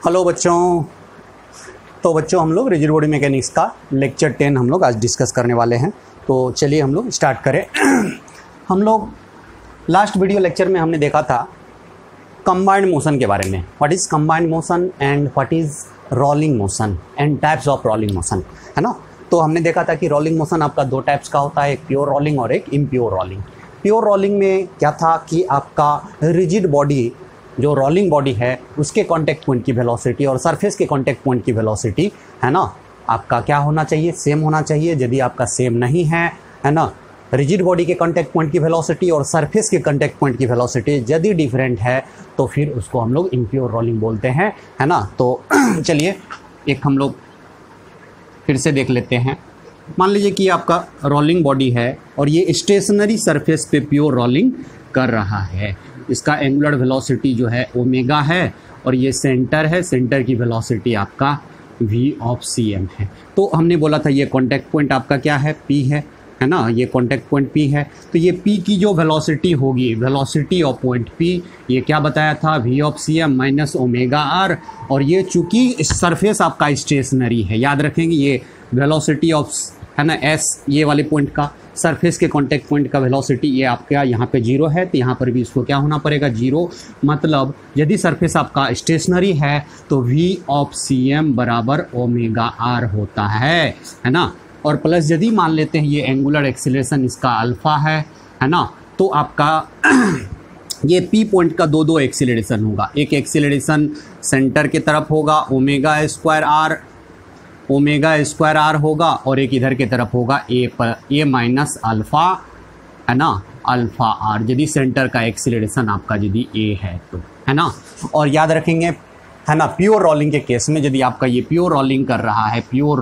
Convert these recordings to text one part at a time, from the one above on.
Hello बच्चों। तो बच्चों हम लोग रिजिड बॉडी मैकेनिक्स का लेक्चर 10 हम लोग आज डिस्कस करने वाले हैं। तो चलिए हम लोग स्टार्ट करें। हम लोग लास्ट वीडियो लेक्चर में हमने देखा था कंबाइंड मोशन के बारे में। What is combined motion and what is rolling motion and types of rolling motion, है ना। तो हमने देखा था कि रोलिंग मोशन आपका दो टाइप्स का होता है, एक प्योर रोलिंग और एक इम्प्योर रोलिंग। प्योर रोलिंग में क्या था कि आपका रिजिड बॉडी जो रोलिंग बॉडी है उसके कांटेक्ट पॉइंट की वेलोसिटी और सरफेस के कांटेक्ट पॉइंट की वेलोसिटी, है ना, आपका क्या होना चाहिए, सेम होना चाहिए। यदि आपका सेम नहीं है ना, रिजिड बॉडी के कांटेक्ट पॉइंट की वेलोसिटी और सरफेस के कांटेक्ट पॉइंट की वेलोसिटी यदि डिफरेंट है तो फिर उसको हम लोग इम्प्योर रोलिंग बोलते हैं, है ना। तो चलिए एक हम लोग फिर से देख लेते हैं। मान लीजिए कि आपका रोलिंग बॉडी है और ये स्टेशनरी सरफेस पे प्योर रोलिंग कर रहा है। इसका एंगुलर वेलोसिटी जो है ओमेगा है और ये सेंटर है, सेंटर की वेलोसिटी आपका v ऑफ cm है। तो हमने बोला था ये कांटेक्ट पॉइंट आपका क्या है, p है ना, ये कांटेक्ट पॉइंट p है। तो ये p की जो वेलोसिटी होगी, वेलोसिटी ऑफ पॉइंट p, ये क्या बताया था, v of cm minus omega r। और ये चूंकि सरफेस आपका स्टेशनरी है, याद रखेंगे ये वेलोसिटी ऑफ, है ना, s ये वाले पॉइंट का सरफेस के कांटेक्ट पॉइंट का वेलोसिटी ये आपका यहाँ पे 0 है, तो यहाँ पर भी इसको क्या होना पड़ेगा, 0। मतलब यदि सरफेस आपका स्टेशनरी है तो v ऑफ cm बराबर ओमेगा r होता है ना। और प्लस यदि मान लेते हैं ये एंगुलर एक्सीलरेशन इसका अल्फ़ा है ना, तो आपका ये p पॉइंट का दो एक्सीलरेशन होगा। एक एक्सीलरेशन सेंटर की तरफ होगा ओमेगा स्क्वायर r होगा और एक इधर की तरफ होगा a माइनस अल्फ़ा, है ना, अल्फ़ा r, यदि सेंटर का एक्सीलरेशन आपका यदि a है तो, है ना। और याद रखेंगे, है ना, प्योर रोलिंग के केस में यदि आपका ये प्योर रोलिंग कर रहा है, प्योर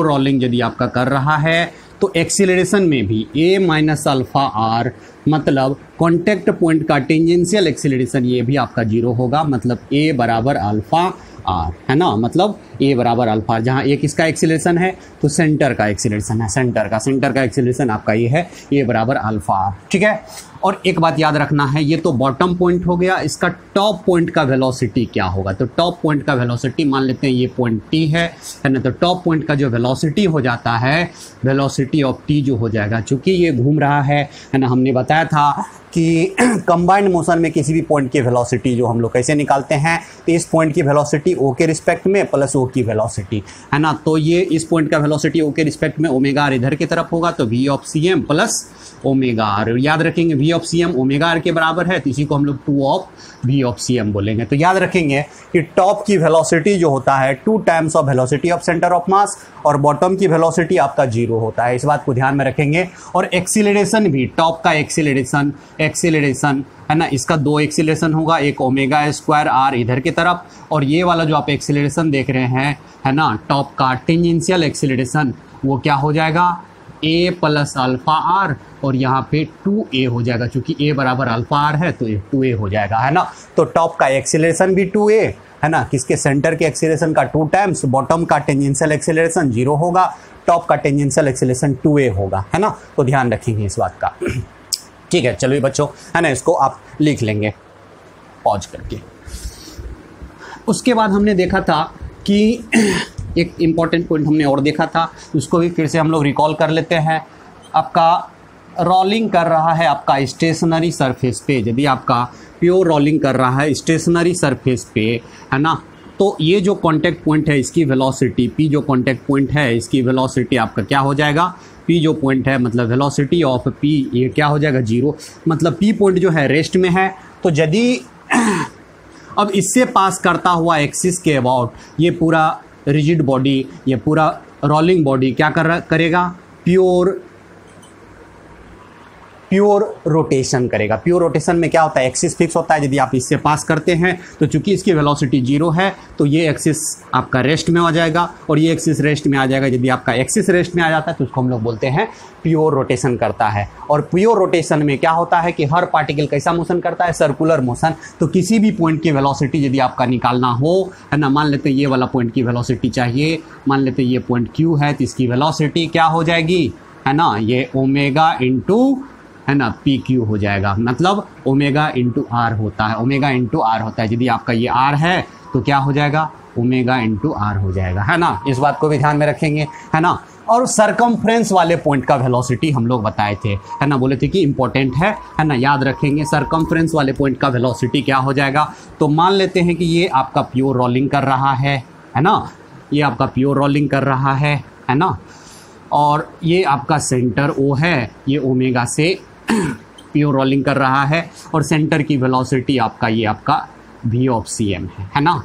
रोलिंग यदि आपका कर रहा है तो एक्सीलरेशन में भी a माइनस अल्फ़ा r, मतलब कॉन्टैक्ट पॉइंट का टेंजेंशियल एक्सीलरेशन ये भी आपका 0 होगा। मतलब a बराबर अल्फ़ा r, है ना, मतलब a बराबर अल्फ़ा, जहाँ एक इसका एक्सीलरेशन है तो सेंटर का एक्सीलरेशन है, सेंटर का एक्सीलरेशन आपका ये है, a बराबर अल्फ़ा r, ठीक है। और एक बात याद रखना है, ये तो बॉटम पॉइंट हो गया, इसका टॉप पॉइंट का वेलोसिटी क्या होगा। तो टॉप पॉइंट का वेलोसिटी मान लेते हैं ये पॉइंट t है ना, तो टॉप पॉइंट का जो वेलोसिटी हो जाता है, वेलोसिटी ऑफ t जो हो जाएगा, चूँकि ये घूम रहा है ना, हमने बताया था कि कंबाइंड मोशन में किसी भी पॉइंट की वेलोसिटी जो हम लोग कैसे निकालते हैं, तो इस पॉइंट की वेलोसिटी o के रिस्पेक्ट में प्लस o की वेलोसिटी, है ना। तो ये इस पॉइंट का वेलोसिटी o के रिस्पेक्ट में ओमेगा r इधर की तरफ होगा, तो v of cm plus omega r। याद रखेंगे v of cm omega r के बराबर है, तो इसी को हम लोग 2 ऑफ v ऑफ cm बोलेंगे। तो याद रखेंगे कि टॉप की वेलोसिटी जो होता है 2 times of velocity of centre of मास और बॉटम की वेलोसिटी आपका 0 होता है, इस बात को ध्यान में रखेंगे। और एक्सीलरेशन भी, टॉप का एक्सीलरेशन है ना, इसका 2 एक्सीलरेशन होगा, एक ओमेगा स्क्वायर r इधर की तरफ और ये वाला जो आप एक्सीलरेशन देख रहे हैं, है ना, टॉप का टेंजेंशियल एक्सीलरेशन, वो क्या हो जाएगा, a प्लस अल्फ़ा r और यहाँ पे 2a हो जाएगा, क्योंकि a बराबर अल्फ़ा r है तो ये 2a हो जाएगा, है ना। तो टॉप का एक्सीलरेशन भी 2a, है ना, किसके, सेंटर के एक्सीलरेशन का 2 टाइम्स, बॉटम का टेंजेंशियल एक्सीलरेशन 0 होगा, टॉप का टेंजेंशियल एक्सीलरेशन 2a होगा, है ना। तो ध्यान रखेंगे इस बात का, ठीक है। चलो बच्चों, है ना, इसको आप लिख लेंगे पॉज करके। उसके बाद हमने देखा था कि एक इम्पॉर्टेंट पॉइंट हमने और देखा था, उसको भी फिर से हम लोग रिकॉल कर लेते हैं। आपका रोलिंग कर रहा है आपका स्टेशनरी सरफेस पे, यदि आपका प्योर रोलिंग कर रहा है स्टेशनरी सरफेस पे, है ना, तो ये जो कांटेक्ट पॉइंट है इसकी वेलोसिटी, p जो कांटेक्ट पॉइंट है इसकी वेलोसिटी आपका क्या हो जाएगा, p जो पॉइंट है, मतलब वेलोसिटी ऑफ p ये क्या हो जाएगा, 0। मतलब p पॉइंट जो है रेस्ट में है, तो यदि अब इससे पास करता हुआ एक्सिस के अबाउट ये पूरा रिजिड बॉडी, ये पूरा रोलिंग बॉडी क्या करेगा, प्योर रोटेशन करेगा। प्योर रोटेशन में क्या होता है, एक्सिस फिक्स होता है, यदि आप इससे पास करते हैं तो चूंकि इसकी वेलोसिटी 0 है तो ये एक्सिस आपका रेस्ट में आ जाएगा और ये एक्सिस रेस्ट में आ जाएगा। यदि आपका एक्सिस रेस्ट में आ जाता है तो उसको हम लोग बोलते हैं प्योर रोटेशन करता है। और प्योर रोटेशन में क्या होता है कि हर पार्टिकल कैसा मोशन करता है, सर्कुलर मोशन। तो किसी भी पॉइंट की वेलोसिटी यदि आपका निकालना हो, है ना, मान लेते हैं ये वाला पॉइंट की वेलोसिटी चाहिए, मान लेते हैं ये पॉइंट Q है, तो इसकी वेलोसिटी क्या हो जाएगी, है ना, ये ओमेगा इंटू है ना पी क्यू हो जाएगा, मतलब ओमेगा इंटू आर होता है, ओमेगा इंटू आर होता है। यदि आपका ये आर है तो क्या हो जाएगा, ओमेगा इंटू आर हो जाएगा, है ना। इस बात को भी ध्यान में रखेंगे, है ना। और सरकमफ्रेंस वाले पॉइंट का वेलोसिटी हम लोग बताए थे, है ना, बोले थे कि इंपॉर्टेंट है ना, याद रखेंगे। सरकमफ्रेंस वाले पॉइंट का वेलोसिटी क्या हो जाएगा, तो मान लेते हैं कि ये आपका प्योर रोलिंग कर रहा है ना, ये आपका प्योर रोलिंग कर रहा है ना, और ये आपका सेंटर ओ है, ये ओमेगा से प्योर रोलिंग कर रहा है, और सेंटर की वेलोसिटी आपका ये आपका v ऑफ सी एम है ना।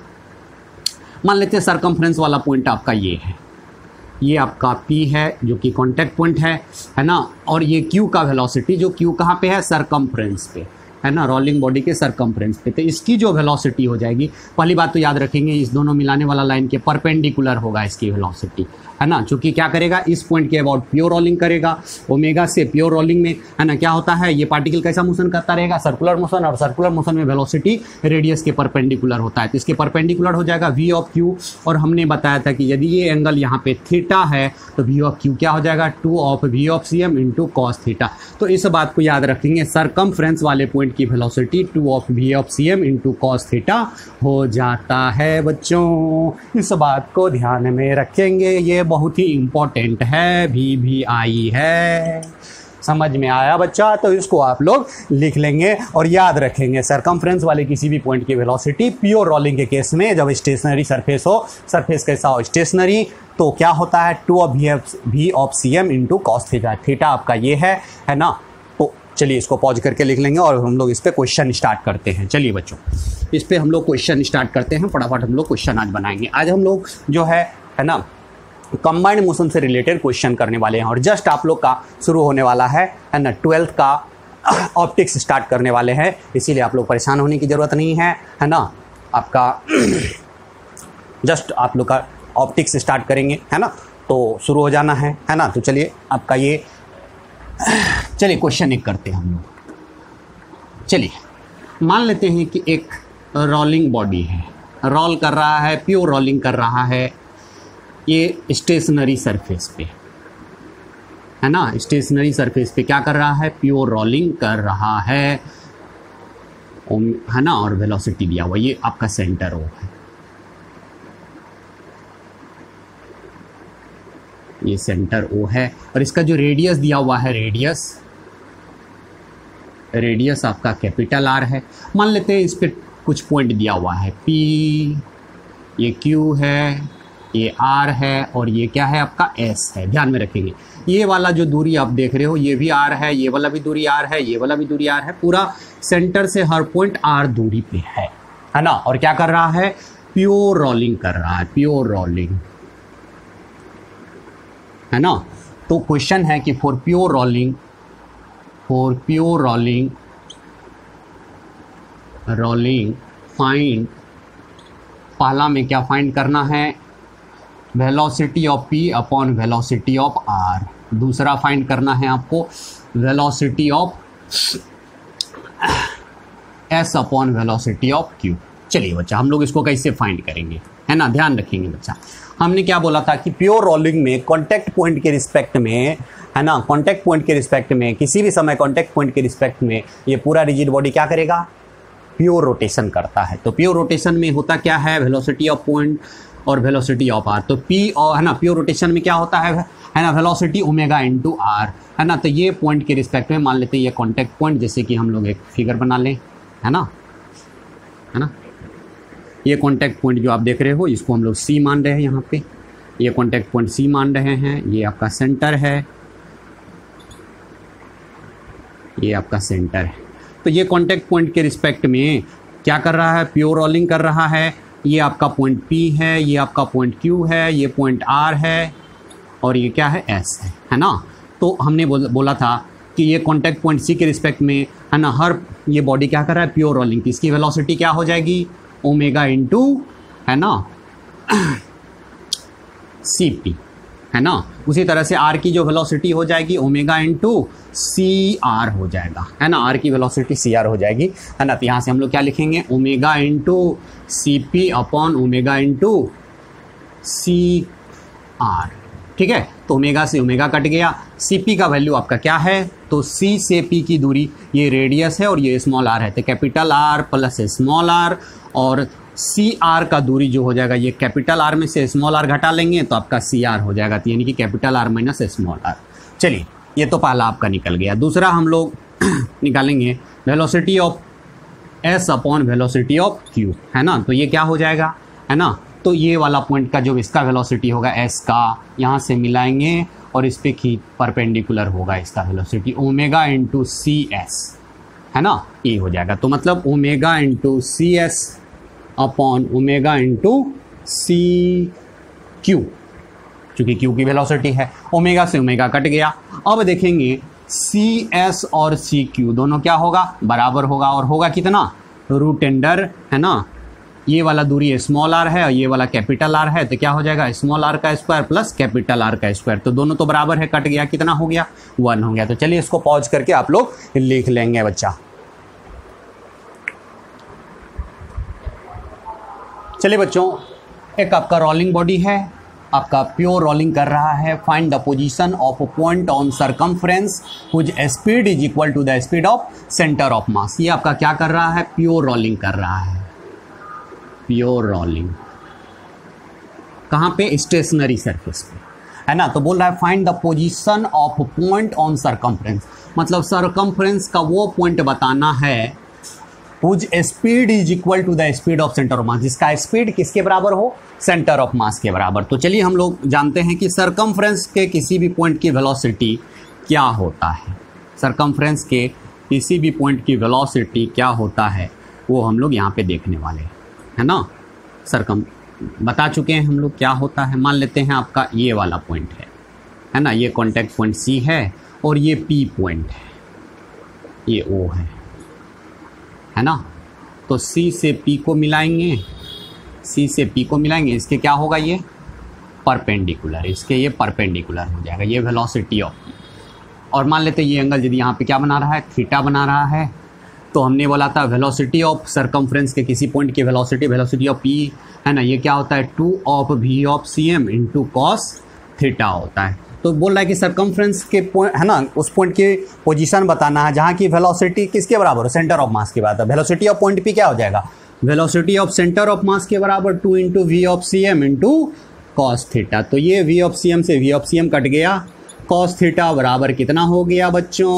मान लेते हैं सरकमफ्रेंस वाला पॉइंट आपका ये आपका P है जो कि कांटेक्ट पॉइंट है ना, और ये Q का वेलोसिटी, जो Q कहाँ पे है, सरकमफ्रेंस पे, है ना, रोलिंग बॉडी के सरकमफ्रेंस पे। तो इसकी जो वेलोसिटी हो जाएगी, पहली बात तो याद रखेंगे इस दोनों मिलाने वाला लाइन के परपेंडिकुलर होगा इसकी वेलोसिटी, है ना, क्योंकि क्या करेगा, इस पॉइंट के अबाउट प्योर रोलिंग करेगा, ओमेगा से प्योर रोलिंग में, है ना, क्या होता है, ये पार्टिकल कैसा मोशन करता रहेगा, सर्कुलर मोशन, और सर्कुलर मोशन में वेलोसिटी रेडियस के परपेंडिकुलर होता है, तो इसके परपेंडिकुलर हो जाएगा v ऑफ q। और हमने बताया था कि यदि ये एंगल यहाँ पे थीटा है तो v ऑफ q क्या हो जाएगा, 2 of v of cm into cos theta. तो इस बात को याद रखेंगे, सरकमफ्रेंस वाले पॉइंट की velocity 2 of v of cm into cos theta हो जाता है बच्चों। इस बात को ध्यान में रखेंगे, ये बहुत ही इंपॉर्टेंट है, भी आई है। समझ में आया बच्चा, तो इसको आप लोग लिख लेंगे और याद रखेंगे। सरकमफ्रेंस वाले किसी भी पॉइंट की वेलोसिटी प्योर रोलिंग के केस में, जब स्टेशनरी सरफेस हो, सरफेस कैसा हो, स्टेशनरी, तो क्या होता है, 2 of v of cm into cos theta. Theta आपका ये है ना। तो चलिए इसको पॉज करके लिख लेंगे और हम लोग इस पर क्वेश्चन स्टार्ट करते हैं। चलिए बच्चों, इस पर हम लोग क्वेश्चन स्टार्ट करते हैं, फटाफट हम लोग क्वेश्चन आज बनाएंगे। आज हम लोग जो है ना कंबाइंड मोशन से रिलेटेड क्वेश्चन करने वाले हैं, और जस्ट आप लोग का शुरू होने वाला है ना, 12th का ऑप्टिक्स स्टार्ट करने वाले हैं, इसीलिए आप लोग परेशान होने की ज़रूरत नहीं है ना। आपका जस्ट आप लोग का ऑप्टिक्स स्टार्ट करेंगे, है ना, तो शुरू हो जाना है ना। तो चलिए आपका ये, चलिए क्वेश्चन एक करते हैं हम लोग। चलिए मान लेते हैं कि एक रोलिंग बॉडी है, रोल कर रहा है, प्योर रोलिंग कर रहा है, ये स्टेशनरी सरफेस पे, है ना, स्टेशनरी सरफेस पे क्या कर रहा है, प्योर रोलिंग कर रहा है ना, और वेलोसिटी दिया हुआ, ये आपका सेंटर ओ है, ये सेंटर ओ है, और इसका जो रेडियस दिया हुआ है, रेडियस आपका कैपिटल आर है। मान लेते हैं इस पे कुछ पॉइंट दिया हुआ है, P, ये Q है, ये R है, और ये क्या है आपका S है। ध्यान में रखेंगे, ये वाला जो दूरी आप देख रहे हो ये भी R है, ये वाला भी दूरी R है, ये वाला भी दूरी R है, पूरा सेंटर से हर पॉइंट R दूरी पे है ना। और क्या कर रहा है, प्योर रोलिंग कर रहा है, प्योर रोलिंग, है ना। तो क्वेश्चन है कि फॉर प्योर रोलिंग फाइंड, पहला में क्या फाइंड करना है, velocity of P upon velocity of R। दूसरा फाइंड करना है आपको velocity of S upon velocity of Q। चलिए बच्चा, हम लोग इसको कैसे फाइंड करेंगे, है ना, ध्यान रखेंगे बच्चा। हमने क्या बोला था कि प्योर रोलिंग में कॉन्टैक्ट पॉइंट के रिस्पेक्ट में, है ना, कॉन्टैक्ट पॉइंट के रिस्पेक्ट में, किसी भी समय कॉन्टैक्ट पॉइंट के रिस्पेक्ट में ये पूरा रिजिड बॉडी क्या करेगा, प्योर रोटेशन करता है। तो प्योर रोटेशन में होता क्या है, वेलोसिटी ऑफ पॉइंट और वेलोसिटी ऑफ आर। तो P और, है ना, प्योर रोटेशन में क्या होता है ना, वेलोसिटी ओमेगा इंटू आर, है ना। तो ये पॉइंट के रिस्पेक्ट में मान लेते हैं ये कॉन्टैक्ट पॉइंट, जैसे कि हम लोग एक फिगर बना लें, है ना, ये कॉन्टैक्ट पॉइंट जो आप देख रहे हो इसको हम लोग C मान रहे हैं, यहाँ पे ये कॉन्टैक्ट पॉइंट C मान रहे हैं, ये आपका सेंटर है, ये आपका सेंटर है। तो ये कॉन्टैक्ट पॉइंट के रिस्पेक्ट में क्या कर रहा है, प्योर रोलिंग कर रहा है। ये आपका पॉइंट P है, ये आपका पॉइंट Q है, ये पॉइंट R है, और ये क्या है, S है ना। तो हमने बोला था कि ये कॉन्टैक्ट पॉइंट C के रिस्पेक्ट में, है ना, हर ये बॉडी क्या कर रहा है, प्योर रोलिंग। इसकी वेलोसिटी क्या हो जाएगी, ओमेगा इंटू, है ना, CP, है ना। उसी तरह से R की जो वेलोसिटी हो जाएगी ओमेगा इंटू CR हो जाएगा, है ना, R की वेलोसिटी CR हो जाएगी, है ना। तो यहाँ से हम लोग क्या लिखेंगे, omega into CP upon omega into CR, ठीक है। तो ओमेगा से ओमेगा कट गया। सी पी का वैल्यू आपका क्या है, तो सी से पी की दूरी ये रेडियस है और ये स्मॉल आर है, तो capital R plus small R, और सी आर का दूरी जो हो जाएगा ये कैपिटल आर में से स्मॉल आर घटा लेंगे तो आपका सी आर हो जाएगा, तो यानी कि capital R minus small R. चलिए ये तो पहला आपका निकल गया। दूसरा हम लोग निकालेंगे velocity of S upon velocity of Q, है ना। तो ये क्या हो जाएगा, है ना, तो ये वाला पॉइंट का जो इसका वेलोसिटी होगा एस का, यहाँ से मिलाएंगे और इस पे खींच परपेंडिकुलर होगा इसका velocity, omega into C S, है ना, ये हो जाएगा। तो मतलब omega into C S upon omega into C Q, चूँकि क्यू की वेलोसिटी है, ओमेगा से ओमेगा कट गया। अब देखेंगे सी एस और सी क्यू दोनों क्या होगा, बराबर होगा, और होगा कितना, रूट अंडर, है ना, ये वाला दूरी स्मॉल आर है और ये वाला कैपिटल आर है, तो क्या हो जाएगा स्मॉल आर का स्क्वायर प्लस कैपिटल आर का स्क्वायर, तो दोनों तो बराबर है, कट गया, कितना हो गया 1 हो गया। तो चलिए इसको पॉज करके आप लोग लिख लेंगे बच्चा। चलिए बच्चों, एक आपका रोलिंग बॉडी है, आपका प्योर रोलिंग कर रहा है। Find the position of point on circumference which speed is equal to the speed of centre of mass. ये आपका क्या कर रहा है, प्योर रोलिंग कर रहा है, प्योर रोलिंग कहाँ पे, स्टेशनरी सरफेस पे, है ना। तो बोल रहा है find the position of point on circumference, मतलब सरकमफ्रेंस का वो पॉइंट बताना है which speed is equal to the speed of centre of mass, जिसका स्पीड किसके बराबर हो, सेंटर ऑफ मास के बराबर। तो चलिए हम लोग जानते हैं कि सरकमफ्रेंस के किसी भी पॉइंट की वेलोसिटी क्या होता है, सरकमफ्रेंस के किसी भी पॉइंट की वेलोसिटी क्या होता है वो हम लोग यहाँ पे देखने वाले हैं, है ना। सरकम बता चुके हैं हम लोग क्या होता है। मान लेते हैं आपका ये वाला पॉइंट है ना, ये कॉन्टैक्ट पॉइंट सी है और ये पी पॉइंट है, ये ओ है ना। तो सी से पी को मिलाएंगे, सी से पी को मिलाएंगे, इसके क्या होगा, ये परपेंडिकुलर, इसके ये परपेंडिकुलर हो जाएगा, ये वेलोसिटी ऑफ, और मान लेते हैं ये एंगल यदि यहाँ पे क्या बना रहा है, थीटा बना रहा है, तो हमने बोला था वेलोसिटी ऑफ सरकमफ्रेंस के किसी पॉइंट की वेलोसिटी ऑफ पी, है ना, ये क्या होता है 2 of V of C M into cos theta होता है। तो बोल रहा है कि सरकमफ्रेंस के पॉइंट, है ना, उस पॉइंट की पोजीशन बताना है जहाँ की वेलोसिटी किसके बराबर हो, सेंटर ऑफ मास के बराबर। वेलोसिटी ऑफ पॉइंट पी क्या हो जाएगा, velocity of centre of mass के बराबर 2 into V of C M into cos theta. तो ये वी ऑफ सी एम से V of C M cut गया, कॉस थीटा बराबर कितना हो गया बच्चों,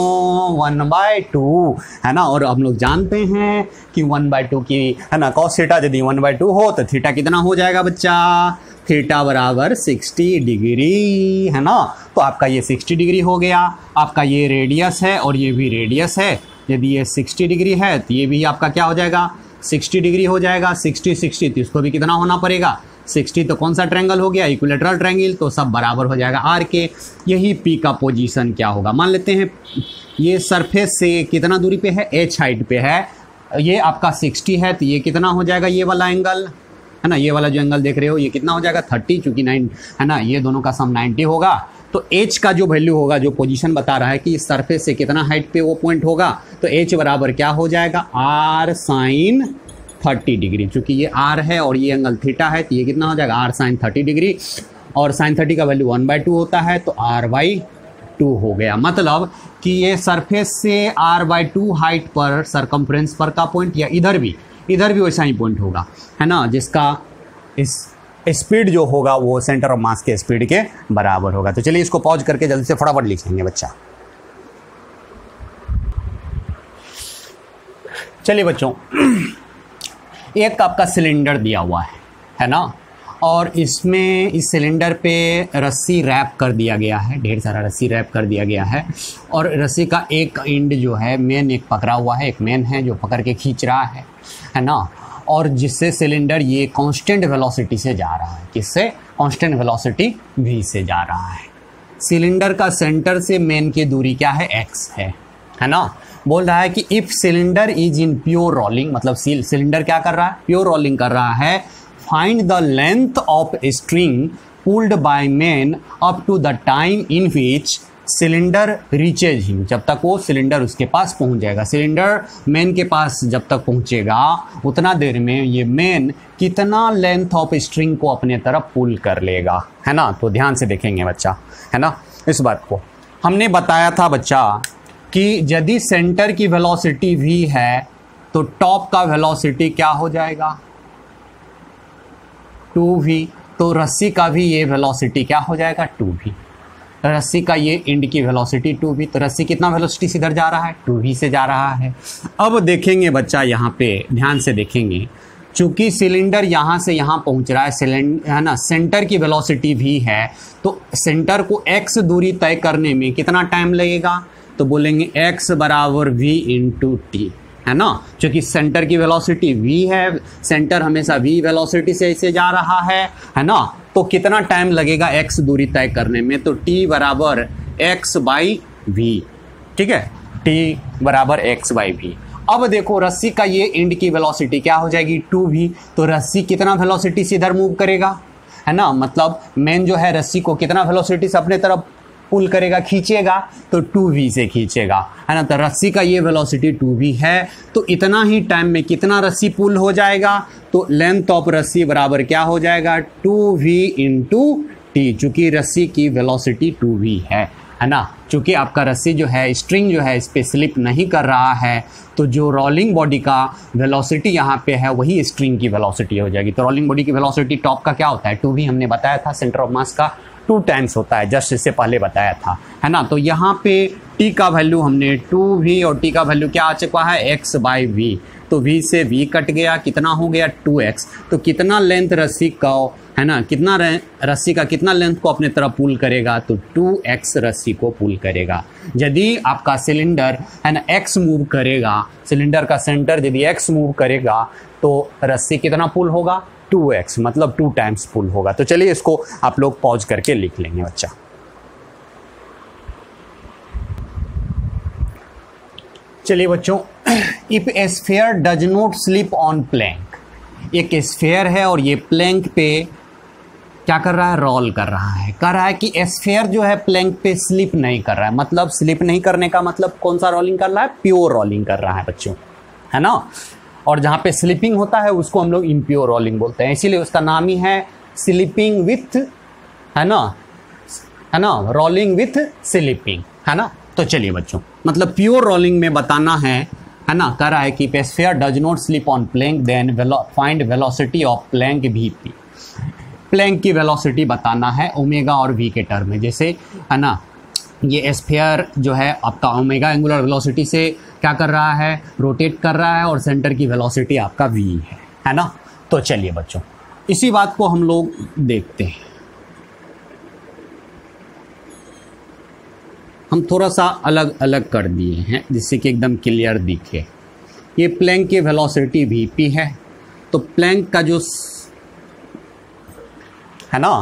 1/2, है ना। और हम लोग जानते हैं कि 1/2 की, है ना, कॉस थीटा यदि 1/2 हो तो थीटा कितना हो जाएगा बच्चा, थीटा बराबर 60 डिग्री, है ना। तो आपका ये 60 डिग्री हो गया, आपका ये रेडियस है और ये भी रेडियस है, यदि ये 60 डिग्री है तो ये भी आपका क्या हो जाएगा 60 डिग्री हो जाएगा। 60 तो इसको भी कितना होना पड़ेगा 60, तो कौन सा ट्रायंगल हो गया, इक्विलेटरल ट्रायंगल, तो सब बराबर हो जाएगा आर के। यही पी का पोजीशन क्या होगा, मान लेते हैं ये सरफेस से कितना दूरी पे है, एच हाइट पे है, ये आपका 60 है, तो ये कितना हो जाएगा, ये वाला एंगल, है ना, ये वाला जो एंगल देख रहे हो ये कितना हो जाएगा 30, चूँकि 9, है ना, ये दोनों का सम 90 होगा। तो एच का जो वैल्यू होगा, जो पोजीशन बता रहा है कि इस सरफेस से कितना हाइट पे वो पॉइंट होगा, तो एच बराबर क्या हो जाएगा, आर साइन 30 डिग्री, चूँकि ये आर है और ये एंगल थीटा है, तो ये कितना हो जाएगा आर साइन 30 डिग्री, और साइन 30 का वैल्यू 1/2 होता है, तो r/2 हो गया। मतलब कि ये सरफेस से r/2 हाइट पर सरकमफ्रेंस पर का पॉइंट, या इधर भी वैसा ही पॉइंट होगा, है ना, जिसका इस स्पीड जो होगा वो सेंटर ऑफ मास के स्पीड के बराबर होगा। तो चलिए इसको पॉज करके जल्दी से फटाफट लिखेंगे बच्चा। चलिए बच्चों, एक आपका सिलेंडर दिया हुआ है ना, और इसमें इस सिलेंडर पे रस्सी रैप कर दिया गया है, ढेर सारा रस्सी रैप कर दिया गया है, और रस्सी का एक एंड जो है मेन एक पकड़ा हुआ है, एक मेन है जो पकड़ के खींच रहा है ना, और जिससे सिलेंडर ये कांस्टेंट वेलोसिटी से जा रहा है, किससे, कांस्टेंट वेलोसिटी v से जा रहा है। सिलेंडर का सेंटर से मेन की दूरी क्या है, x है ना। बोल रहा है कि if cylinder is in pure rolling, मतलब सिलेंडर क्या कर रहा है, प्योर रोलिंग कर रहा है, find the length of string pulled by man up to the time in which cylinder reaches him, जब तक वो सिलेंडर उसके पास पहुंच जाएगा, सिलेंडर मैन के पास जब तक पहुंचेगा उतना देर में ये मैन कितना लेंथ ऑफ स्ट्रिंग को अपने तरफ पुल कर लेगा, है ना। तो ध्यान से देखेंगे बच्चा, है ना। इस बात को हमने बताया था बच्चा कि यदि सेंटर की वेलोसिटी v है तो टॉप का वेलोसिटी क्या हो जाएगा 2v, तो रस्सी का भी ये वेलोसिटी क्या हो जाएगा 2v, रस्सी का ये एंड की वेलोसिटी 2v, तो रस्सी कितना वेलोसिटी से इधर जा रहा है 2v से जा रहा है। अब देखेंगे बच्चा यहाँ पे ध्यान से देखेंगे, चूंकि सिलेंडर यहाँ से यहाँ पहुँच रहा है, सिलेंडर है ना, सेंटर की वेलोसिटी v है, तो सेंटर को x दूरी तय करने में कितना टाइम लगेगा, तो बोलेंगे x बराबर v इंटू टी, है ना। क्योंकि सेंटर की वेलोसिटी v है, सेंटर हमेशा v वेलोसिटी से ऐसे जा रहा है ना, तो कितना टाइम लगेगा x दूरी तय करने में, तो t बराबर x बाई v, ठीक है, t बराबर x बाई v। अब देखो रस्सी का ये एंड की वेलोसिटी क्या हो जाएगी 2v, तो रस्सी कितना वेलोसिटी से इधर मूव करेगा, है ना, मतलब मैन जो है रस्सी को कितना वेलोसिटी से अपने तरफ पुल करेगा, खींचेगा, तो 2v से खींचेगा, है ना। तो रस्सी का ये वेलोसिटी 2v है, तो इतना ही टाइम में कितना रस्सी पुल हो जाएगा, तो लेंथ ऑफ रस्सी बराबर क्या हो जाएगा 2v इंटू टी, चूँकि रस्सी की वेलोसिटी 2v है ना। चूँकि आपका रस्सी जो है, स्ट्रिंग जो है, इस पर स्लिप नहीं कर रहा है, तो जो रोलिंग बॉडी का वेलोसिटी यहाँ पे है वही स्ट्रिंग की वेलोसिटी हो जाएगी। तो रोलिंग बॉडी की वेलोसिटी टॉप का क्या होता है 2v, हमने बताया था, सेंटर ऑफ मास का 2 टाइम्स होता है, जस्ट इससे पहले बताया था, है ना। तो यहाँ पे t का वैल्यू हमने 2v और t का वैल्यू क्या आ चुका है x बाई v, तो v से v कट गया, कितना हो गया 2x, तो कितना लेंथ रस्सी का, है ना, कितना रस्सी का कितना लेंथ को अपने तरफ पुल करेगा, तो 2x रस्सी को पुल करेगा। यदि आपका सिलेंडर, है ना, x मूव करेगा, सिलेंडर का सेंटर यदि x मूव करेगा तो रस्सी कितना पुल होगा 2x, मतलब 2 टाइम्स पुल होगा। तो चलिए इसको आप लोग पॉज करके लिख लेंगे बच्चा। चलिए बच्चों, if a sphere does not slip on plank, एक स्फीयर है और ये प्लैंक पे क्या कर रहा है, रोल कर रहा है, कह रहा है कि स्फीयर जो है प्लैंक पे स्लिप नहीं कर रहा है, मतलब स्लिप नहीं करने का मतलब कौन सा रोलिंग कर रहा है, प्योर रोलिंग कर रहा है बच्चों, है ना। और जहाँ पे स्लिपिंग होता है उसको हम लोग इम्प्योर रोलिंग बोलते हैं, इसीलिए उसका नाम ही है स्लिपिंग विथ, है ना, रोलिंग विथ स्लिपिंग, है ना। तो चलिए बच्चों, मतलब प्योर रोलिंग में बताना है ना, कह रहा है कि sphere does not slip on plank then find velocity of plank vp, plank की वेलोसिटी बताना है ओमेगा और v के टर्म में, जैसे, है ना, ये स्फीयर जो है आपका ओमेगा एंगुलर वेलोसिटी से क्या कर रहा है, रोटेट कर रहा है, और सेंटर की वेलोसिटी आपका v है ना। तो चलिए बच्चों, इसी बात को हम लोग देखते हैं, हम थोड़ा सा अलग अलग कर दिए हैं जिससे कि एकदम क्लियर दिखे। ये प्लैंक की वेलोसिटी vp है, तो प्लैंक का जो, है ना,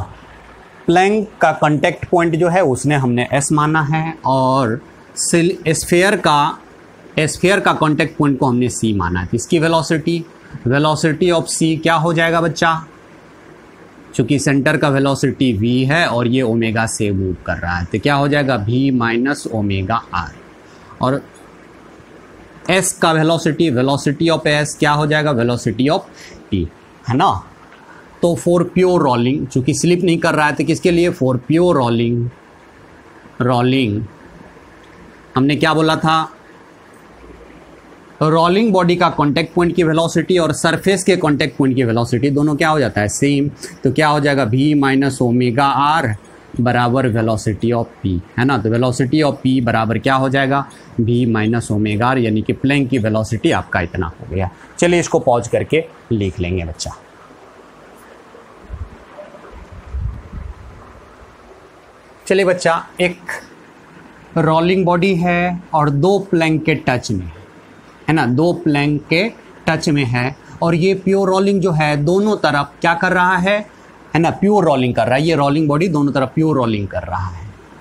प्लैंक का कांटेक्ट पॉइंट जो है उसने हमने s माना है, और स्फीयर का कांटेक्ट पॉइंट को हमने c माना है। इसकी वेलोसिटी ऑफ c क्या हो जाएगा बच्चा, चूँकि सेंटर का वेलोसिटी v है और ये ओमेगा से मूव कर रहा है, तो क्या हो जाएगा v माइनस ओमेगा r, और s का वेलोसिटी ऑफ s क्या हो जाएगा, वेलोसिटी ऑफ t, है ना। तो फॉर प्योर रोलिंग, चूँकि स्लिप नहीं कर रहा है, तो किसके लिए, फॉर प्योर रोलिंग हमने क्या बोला था, रोलिंग बॉडी का कांटेक्ट पॉइंट की वेलोसिटी और सरफेस के कांटेक्ट पॉइंट की वेलोसिटी दोनों क्या हो जाता है, सेम, तो क्या हो जाएगा v माइनस ओमेगा r बराबर वेलोसिटी ऑफ p, है ना। तो वेलोसिटी ऑफ p बराबर क्या हो जाएगा, v माइनस ओमेगा r, यानी कि प्लैंक की वेलोसिटी आपका इतना हो गया। चलिए इसको पॉज करके लिख लेंगे बच्चा। चलिए बच्चा, एक रोलिंग बॉडी है और 2 प्लैंक के टच में, है ना, 2 प्लैंक के टच में है, और ये प्योर रोलिंग जो है दोनों तरफ क्या कर रहा है ना, प्योर रोलिंग कर रहा है, ये रोलिंग बॉडी दोनों तरफ प्योर रोलिंग कर रहा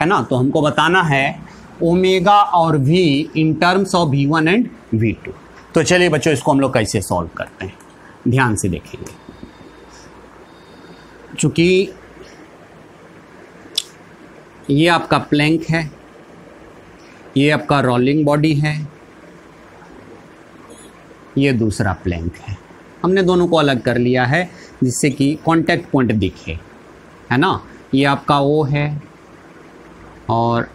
है ना। तो हमको बताना है ओमेगा और v in terms of v1 and v2। तो चलिए बच्चों, इसको हम लोग कैसे सॉल्व करते हैं, ध्यान से देखेंगे। चूँकि ये आपका प्लैंक है, ये आपका रोलिंग बॉडी है, ये दूसरा प्लैंक है। हमने दोनों को अलग कर लिया है जिससे कि कांटेक्ट पॉइंट दिखे, है ना। ये आपका O है और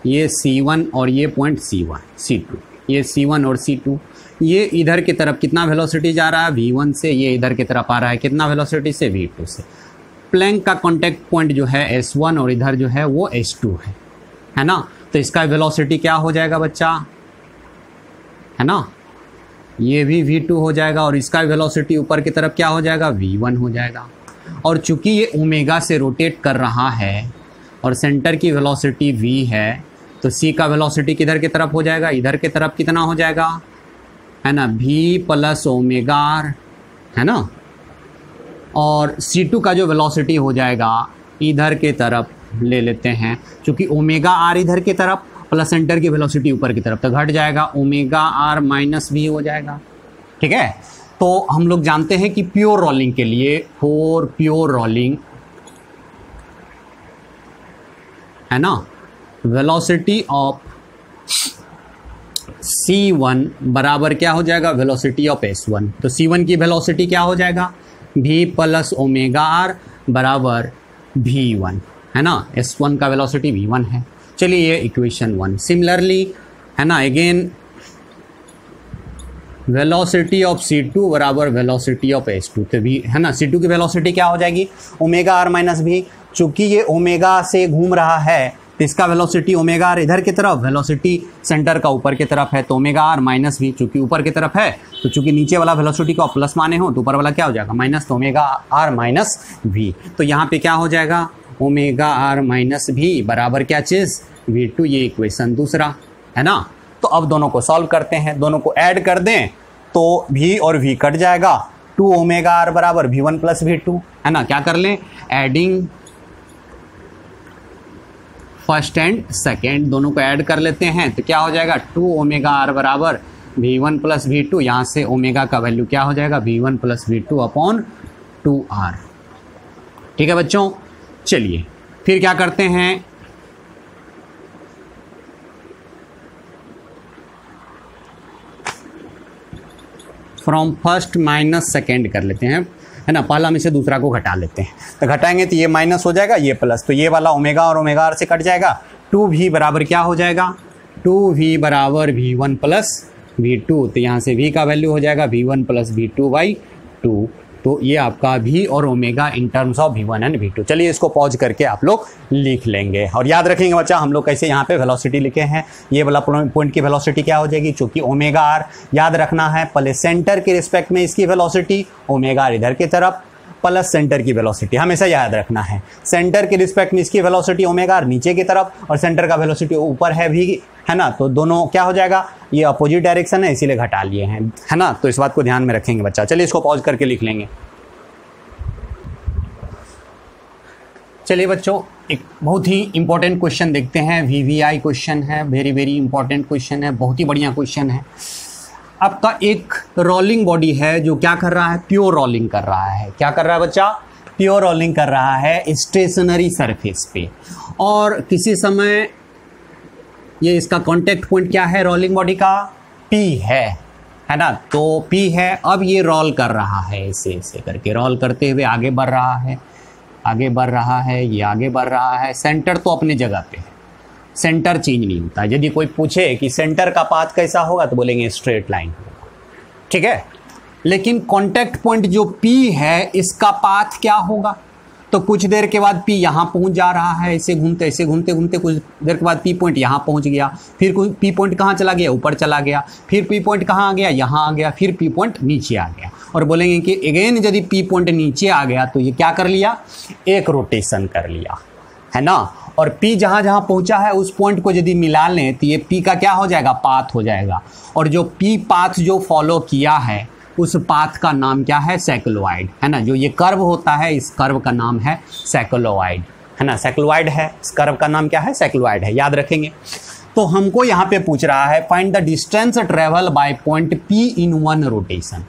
ये C1 और ये पॉइंट C1 C2, ये C1 और C2। ये इधर की तरफ कितना वेलोसिटी जा रहा है V1 से, ये इधर की तरफ आ रहा है कितना वेलोसिटी से V2 से। प्लैंक का कांटेक्ट पॉइंट जो है S1 और इधर जो है वो S2 है ना। तो इसका वेलोसिटी क्या हो जाएगा बच्चा, है ना, ये भी V2 हो जाएगा और इसका वेलोसिटी ऊपर की तरफ क्या हो जाएगा, V1 हो जाएगा। और चूंकि ये ओमेगा से रोटेट कर रहा है और सेंटर की वेलोसिटी V है, तो C का वेलोसिटी किधर की तरफ हो जाएगा, इधर की तरफ कितना हो जाएगा, है ना, V प्लस ओमेगा R, है ना। और C2 का जो वेलोसिटी हो जाएगा इधर के तरफ ले लेते हैं, क्योंकि ओमेगा R इधर की तरफ प्लस सेंटर की वेलोसिटी ऊपर की तरफ, तो घट जाएगा ओमेगा R माइनस V हो जाएगा। ठीक है, तो हम लोग जानते हैं कि प्योर रोलिंग के लिए, फॉर प्योर रोलिंग, है ना, वेलोसिटी ऑफ C1 बराबर क्या हो जाएगा, वेलोसिटी ऑफ S1। तो C1 की वेलोसिटी क्या हो जाएगा, V प्लस ओमेगा R बराबर V1, है ना। S1 का वेलोसिटी V1 है। चलिए ये इक्वेशन 1। सिमिलरली, है ना, अगेन वेलोसिटी ऑफ C2 बराबर वेलोसिटी ऑफ S2, तो भी, है ना, C2 की वेलोसिटी क्या हो जाएगी, ओमेगा R माइनस V। चूंकि ये ओमेगा से घूम रहा है तो इसका वेलोसिटी ओमेगा R इधर की तरफ, वेलोसिटी सेंटर का ऊपर की तरफ है, तो ओमेगा R माइनस V। चूंकि ऊपर की तरफ है तो चूंकि नीचे वाला वेलोसिटी को प्लस माने हो तो ऊपर वाला क्या हो जाएगा, माइनस, तो ओमेगा R माइनस V। तो यहाँ पे क्या हो जाएगा, ओमेगा R माइनस V बराबर क्या चीज़, V2। ये इक्वेशन दूसरा, है ना। तो अब दोनों को सॉल्व करते हैं, दोनों को ऐड कर दें तो V और V कट जाएगा, 2 ओमेगा R बराबर V1 प्लस V2, है ना। क्या कर लें, एडिंग फर्स्ट एंड सेकेंड, दोनों को ऐड कर लेते हैं तो क्या हो जाएगा, 2 ओमेगा R बराबर V1 प्लस V2। यहाँ से ओमेगा का वैल्यू क्या हो जाएगा, V1 plus V2 upon 2R। ठीक है बच्चों, चलिए फिर क्या करते हैं, फ्रॉम फर्स्ट माइनस सेकेंड कर लेते हैं, है ना। पहला में से दूसरा को घटा लेते हैं, तो घटाएंगे तो ये माइनस हो जाएगा, ये प्लस, तो ये वाला ओमेगा और ओमेगा R से कट जाएगा। 2V बराबर क्या हो जाएगा, 2V बराबर V1 प्लस V2। तो यहाँ से V का वैल्यू हो जाएगा V1 प्लस V2/2। तो ये आपका V और omega in terms of V1 and V2। चलिए इसको पॉज करके आप लोग लिख लेंगे और याद रखेंगे बच्चा, हम लोग कैसे यहाँ पे वेलोसिटी लिखे हैं। ये वाला पॉइंट की वेलोसिटी क्या हो जाएगी, चूंकि ओमेगा R याद रखना है, पहले सेंटर के रिस्पेक्ट में इसकी वेलोसिटी, ओमेगा R इधर की तरफ, प्लस सेंटर की वेलोसिटी हमेशा याद रखना है। सेंटर के रिस्पेक्ट में इसकी वेलोसिटी ओमेगा R नीचे की तरफ और सेंटर का वेलोसिटी ऊपर है V, है ना। तो दोनों क्या हो जाएगा, ये अपोजिट डायरेक्शन है इसीलिए घटा लिए हैं, है ना। तो इस बात को ध्यान में रखेंगे बच्चा। चलिए इसको पॉज करके लिख लेंगे। चलिए बच्चों, एक बहुत ही इंपॉर्टेंट क्वेश्चन देखते हैं। VVI क्वेश्चन है, वेरी वेरी इंपॉर्टेंट क्वेश्चन है, बहुत ही बढ़िया क्वेश्चन है। आपका एक रोलिंग बॉडी है जो क्या कर रहा है, प्योर रोलिंग कर रहा है। क्या कर रहा है बच्चा, प्योर रोलिंग कर रहा है स्टेशनरी सरफेस पे, और किसी समय ये इसका कांटेक्ट पॉइंट क्या है रोलिंग बॉडी का, P है ना। तो P है, अब ये रोल कर रहा है, ऐसे ऐसे करके रोल करते हुए आगे बढ़ रहा है, आगे बढ़ रहा है, ये आगे बढ़ रहा है। सेंटर तो अपनी जगह पे है, सेंटर चेंज नहीं होता। यदि कोई पूछे कि सेंटर का पाथ कैसा होगा तो बोलेंगे स्ट्रेट लाइन होगा, ठीक है। लेकिन कांटेक्ट पॉइंट जो P है इसका पाथ क्या होगा, तो कुछ देर के बाद P यहाँ पहुँच जा रहा है, ऐसे घूमते घूमते कुछ देर के बाद P पॉइंट यहाँ पहुँच गया, फिर P पॉइंट कहाँ चला गया, ऊपर चला गया, फिर P पॉइंट कहाँ आ गया, यहाँ आ गया, फिर P पॉइंट नीचे आ गया। और बोलेंगे कि अगेन यदि P पॉइंट नीचे आ गया तो ये क्या कर लिया, एक रोटेशन कर लिया, है ना। और P जहाँ जहाँ पहुँचा है उस पॉइंट को यदि मिला लें तो ये P का क्या हो जाएगा, पाथ हो जाएगा। और जो P पाथ जो फॉलो किया है उस पाथ का नाम क्या है, साइक्लोइड, है ना। जो ये कर्व होता है इस कर्व का नाम है साइक्लोइड, है ना, साइक्लोइड है। इस कर्व का नाम क्या है, साइक्लोइड है, याद रखेंगे। तो हमको यहाँ पे पूछ रहा है find the distance travel by point P in one rotation.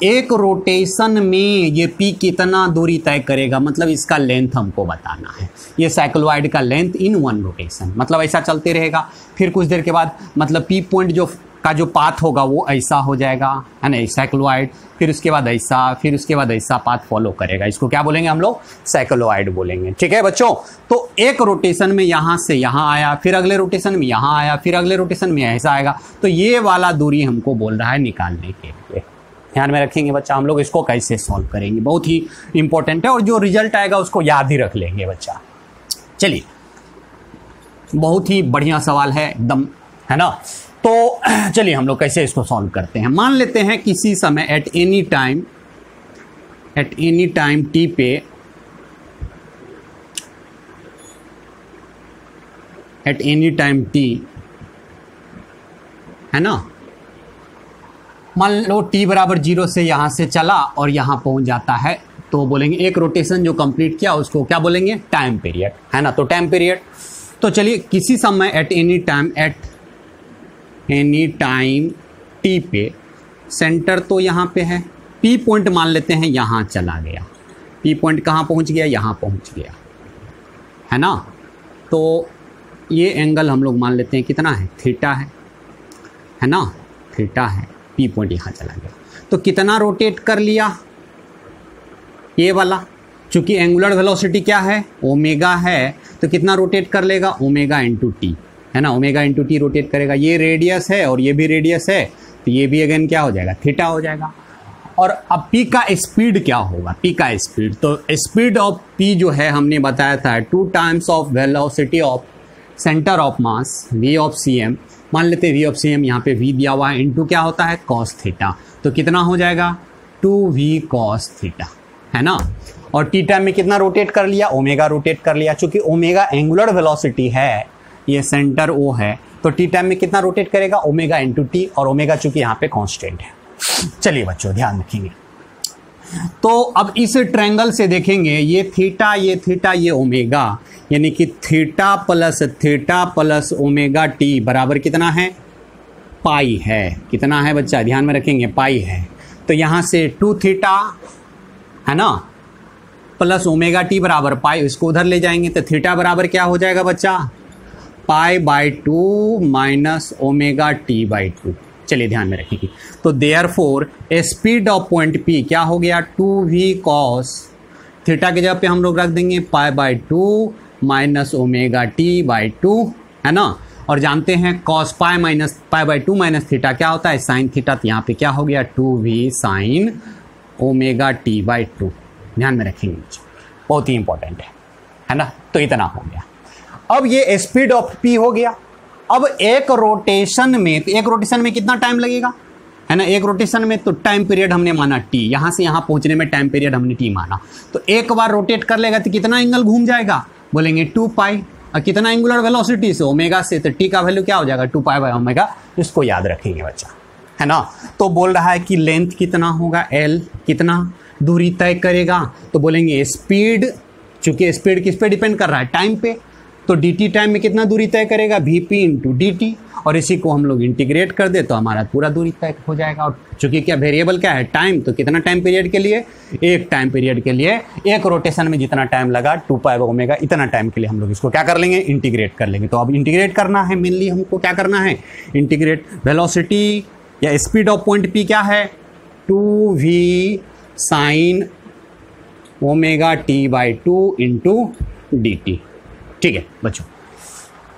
एक रोटेशन में ये पी कितना दूरी तय करेगा, मतलब इसका लेंथ हमको बताना है। ये साइक्लोइड का लेंथ इन वन रोटेशन, मतलब ऐसा चलते रहेगा। फिर कुछ देर के बाद मतलब पी पॉइंट जो पाथ होगा वो ऐसा हो जाएगा, है ना, साइक्लोइड। फिर उसके बाद ऐसा, फिर उसके बाद ऐसा पाथ फॉलो करेगा। इसको क्या बोलेंगे हम लोग? साइक्लोइड बोलेंगे। ठीक है बच्चों, तो एक रोटेशन में यहाँ से यहाँ आया, फिर अगले रोटेशन में यहाँ आया, फिर अगले रोटेशन में ऐसा आएगा। तो ये वाला दूरी हमको बोल रहा है निकालने के लिए। ध्यान में रखेंगे बच्चा, हम लोग इसको कैसे सॉल्व करेंगे, बहुत ही इंपॉर्टेंट है, और जो रिजल्ट आएगा उसको याद ही रख लेंगे बच्चा। चलिए, बहुत ही बढ़िया सवाल है एकदम, है ना। तो चलिए हम लोग कैसे इसको सॉल्व करते हैं। मान लेते हैं किसी समय एट एनी टाइम टी पे एट एनी टाइम टी, है ना, मान लो टी बराबर 0 से यहाँ से चला और यहाँ पहुँच जाता है, तो बोलेंगे एक रोटेशन जो कंप्लीट किया उसको क्या बोलेंगे? टाइम पीरियड, है ना। तो टाइम पीरियड, तो चलिए किसी समय एट एनी टाइम टी पे, सेंटर तो यहाँ पे है, पी पॉइंट मान लेते हैं यहाँ चला गया, पी पॉइंट कहाँ पहुँच गया? यहाँ पहुँच गया, है ना। तो ये एंगल हम लोग मान लेते हैं कितना है? थीटा है ना, थीटा है। पी पॉइंट यहाँ चला गया, तो कितना रोटेट कर लिया? ये वाला, चूंकि एंगुलर वेलोसिटी क्या है? ओमेगा है, तो कितना रोटेट कर लेगा? ओमेगा इंटू टी, है ना, ओमेगा इंटू टी रोटेट करेगा। ये रेडियस है और ये भी रेडियस है, तो ये भी अगेन क्या हो जाएगा? थीटा हो जाएगा। और अब पी का स्पीड क्या होगा? पी का स्पीड, तो स्पीड ऑफ पी जो है हमने बताया था 2 times of velocity of centre of mass v of C M. मान लेते हैं v ऑफ सी एम, यहाँ पे v दिया हुआ है, इंटू क्या होता है? Cos theta. तो कितना हो जाएगा? 2v कॉस थीटा, है ना। और टी टाइम में कितना रोटेट कर लिया? ओमेगा रोटेट कर लिया। चूंकि ओमेगा एंगुलर वेलोसिटी है, ये सेंटर ओ है, तो टी टाइम में कितना रोटेट करेगा? ओमेगा इंटू टी, और ओमेगा चूंकि यहाँ पे कांस्टेंट है। चलिए बच्चों ध्यान रखेंगे। तो अब इस ट्रायंगल से देखेंगे, ये थीटा, ये ओमेगा, यानी कि थीटा प्लस ओमेगा टी बराबर कितना है? पाई है। कितना है बच्चा? ध्यान में रखेंगे, पाई है। तो यहाँ से 2 थीटा, है ना, प्लस ओमेगा टी बराबर पाई, इसको उधर ले जाएंगे तो थीटा बराबर क्या हो जाएगा बच्चा? Pi by 2 minus omega T by 2। चलिए ध्यान में रखिए। तो therefore speed of point P क्या हो गया? 2v कॉस थीटा की जगह पे हम लोग रख देंगे pi by 2 minus omega T by 2, है ना। और जानते हैं cos pi by 2 minus theta क्या होता है? Sine theta. तो यहाँ पे क्या हो गया? 2v sine omega T by 2। ध्यान में रखेंगे, बहुत ही इंपॉर्टेंट है ना। तो इतना हो गया। अब ये स्पीड ऑफ पी हो गया। अब एक रोटेशन में कितना टाइम लगेगा, है ना। एक रोटेशन में तो टाइम पीरियड हमने माना टी, यहाँ से यहाँ पहुँचने में टाइम पीरियड हमने टी माना। तो एक बार रोटेट कर लेगा तो कितना एंगल घूम जाएगा? बोलेंगे 2 पाई। और कितना एंगुलर वेलोसिटी से? ओमेगा से, तो टी का वैल्यू क्या हो जाएगा? 2 पाई बाई ओमेगा। इसको याद रखेंगे बच्चा, है ना। तो बोल रहा है कि लेंथ कितना होगा? एल कितना दूरी तय करेगा? तो बोलेंगे स्पीड, चूंकि स्पीड किस पे डिपेंड कर रहा है? टाइम पे। तो dt टाइम में कितना दूरी तय करेगा? vp into dt। और इसी को हम लोग इंटीग्रेट कर दे तो हमारा पूरा दूरी तय हो जाएगा। और चूंकि क्या वेरिएबल क्या है? टाइम। तो कितना टाइम पीरियड के लिए? एक टाइम पीरियड के लिए, एक रोटेशन में जितना टाइम लगा 2 पाई ओमेगा, इतना टाइम के लिए हम लोग इसको क्या कर लेंगे? इंटीग्रेट कर लेंगे। तो अब इंटीग्रेट करना है, मेनली हमको क्या करना है? इंटीग्रेट। वेलोसिटी या स्पीड ऑफ पॉइंट पी क्या है? 2v sine omega T by 2 into D T. ठीक है बच्चों,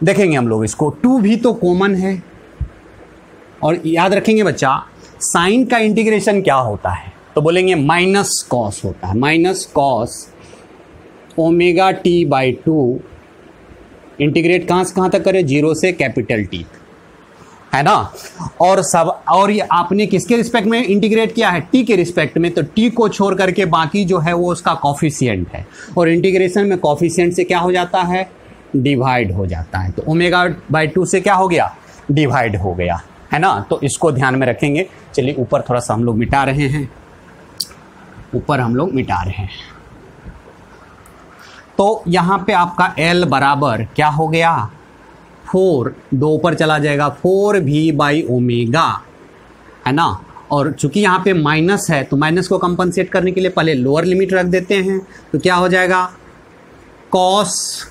देखेंगे हम लोग इसको। 2 भी तो कॉमन है, और याद रखेंगे बच्चा साइन का इंटीग्रेशन क्या होता है? तो बोलेंगे माइनस कॉस होता है। Minus cos omega T by 2 integrate कहाँ से कहाँ तक करें? 0 से कैपिटल टी, है ना। और ये आपने किसके रिस्पेक्ट में इंटीग्रेट किया है? टी के रिस्पेक्ट में। तो टी को छोड़ करके बाकी जो है वो उसका कॉफिशिएंट है, और इंटीग्रेशन में कॉफिशिएंट से क्या हो जाता है? डिवाइड हो जाता है। तो ओमेगा बाई 2 से क्या हो गया? डिवाइड हो गया, है ना। तो इसको ध्यान में रखेंगे। चलिए ऊपर थोड़ा सा हम लोग मिटा रहे हैं, तो यहाँ पे आपका L बराबर क्या हो गया? 4, 2 ऊपर चला जाएगा, 4v बाई ओमेगा, है ना। और चूंकि यहाँ पे माइनस है तो माइनस को कंपनसेट करने के लिए पहले लोअर लिमिट रख देते हैं, तो क्या हो जाएगा cos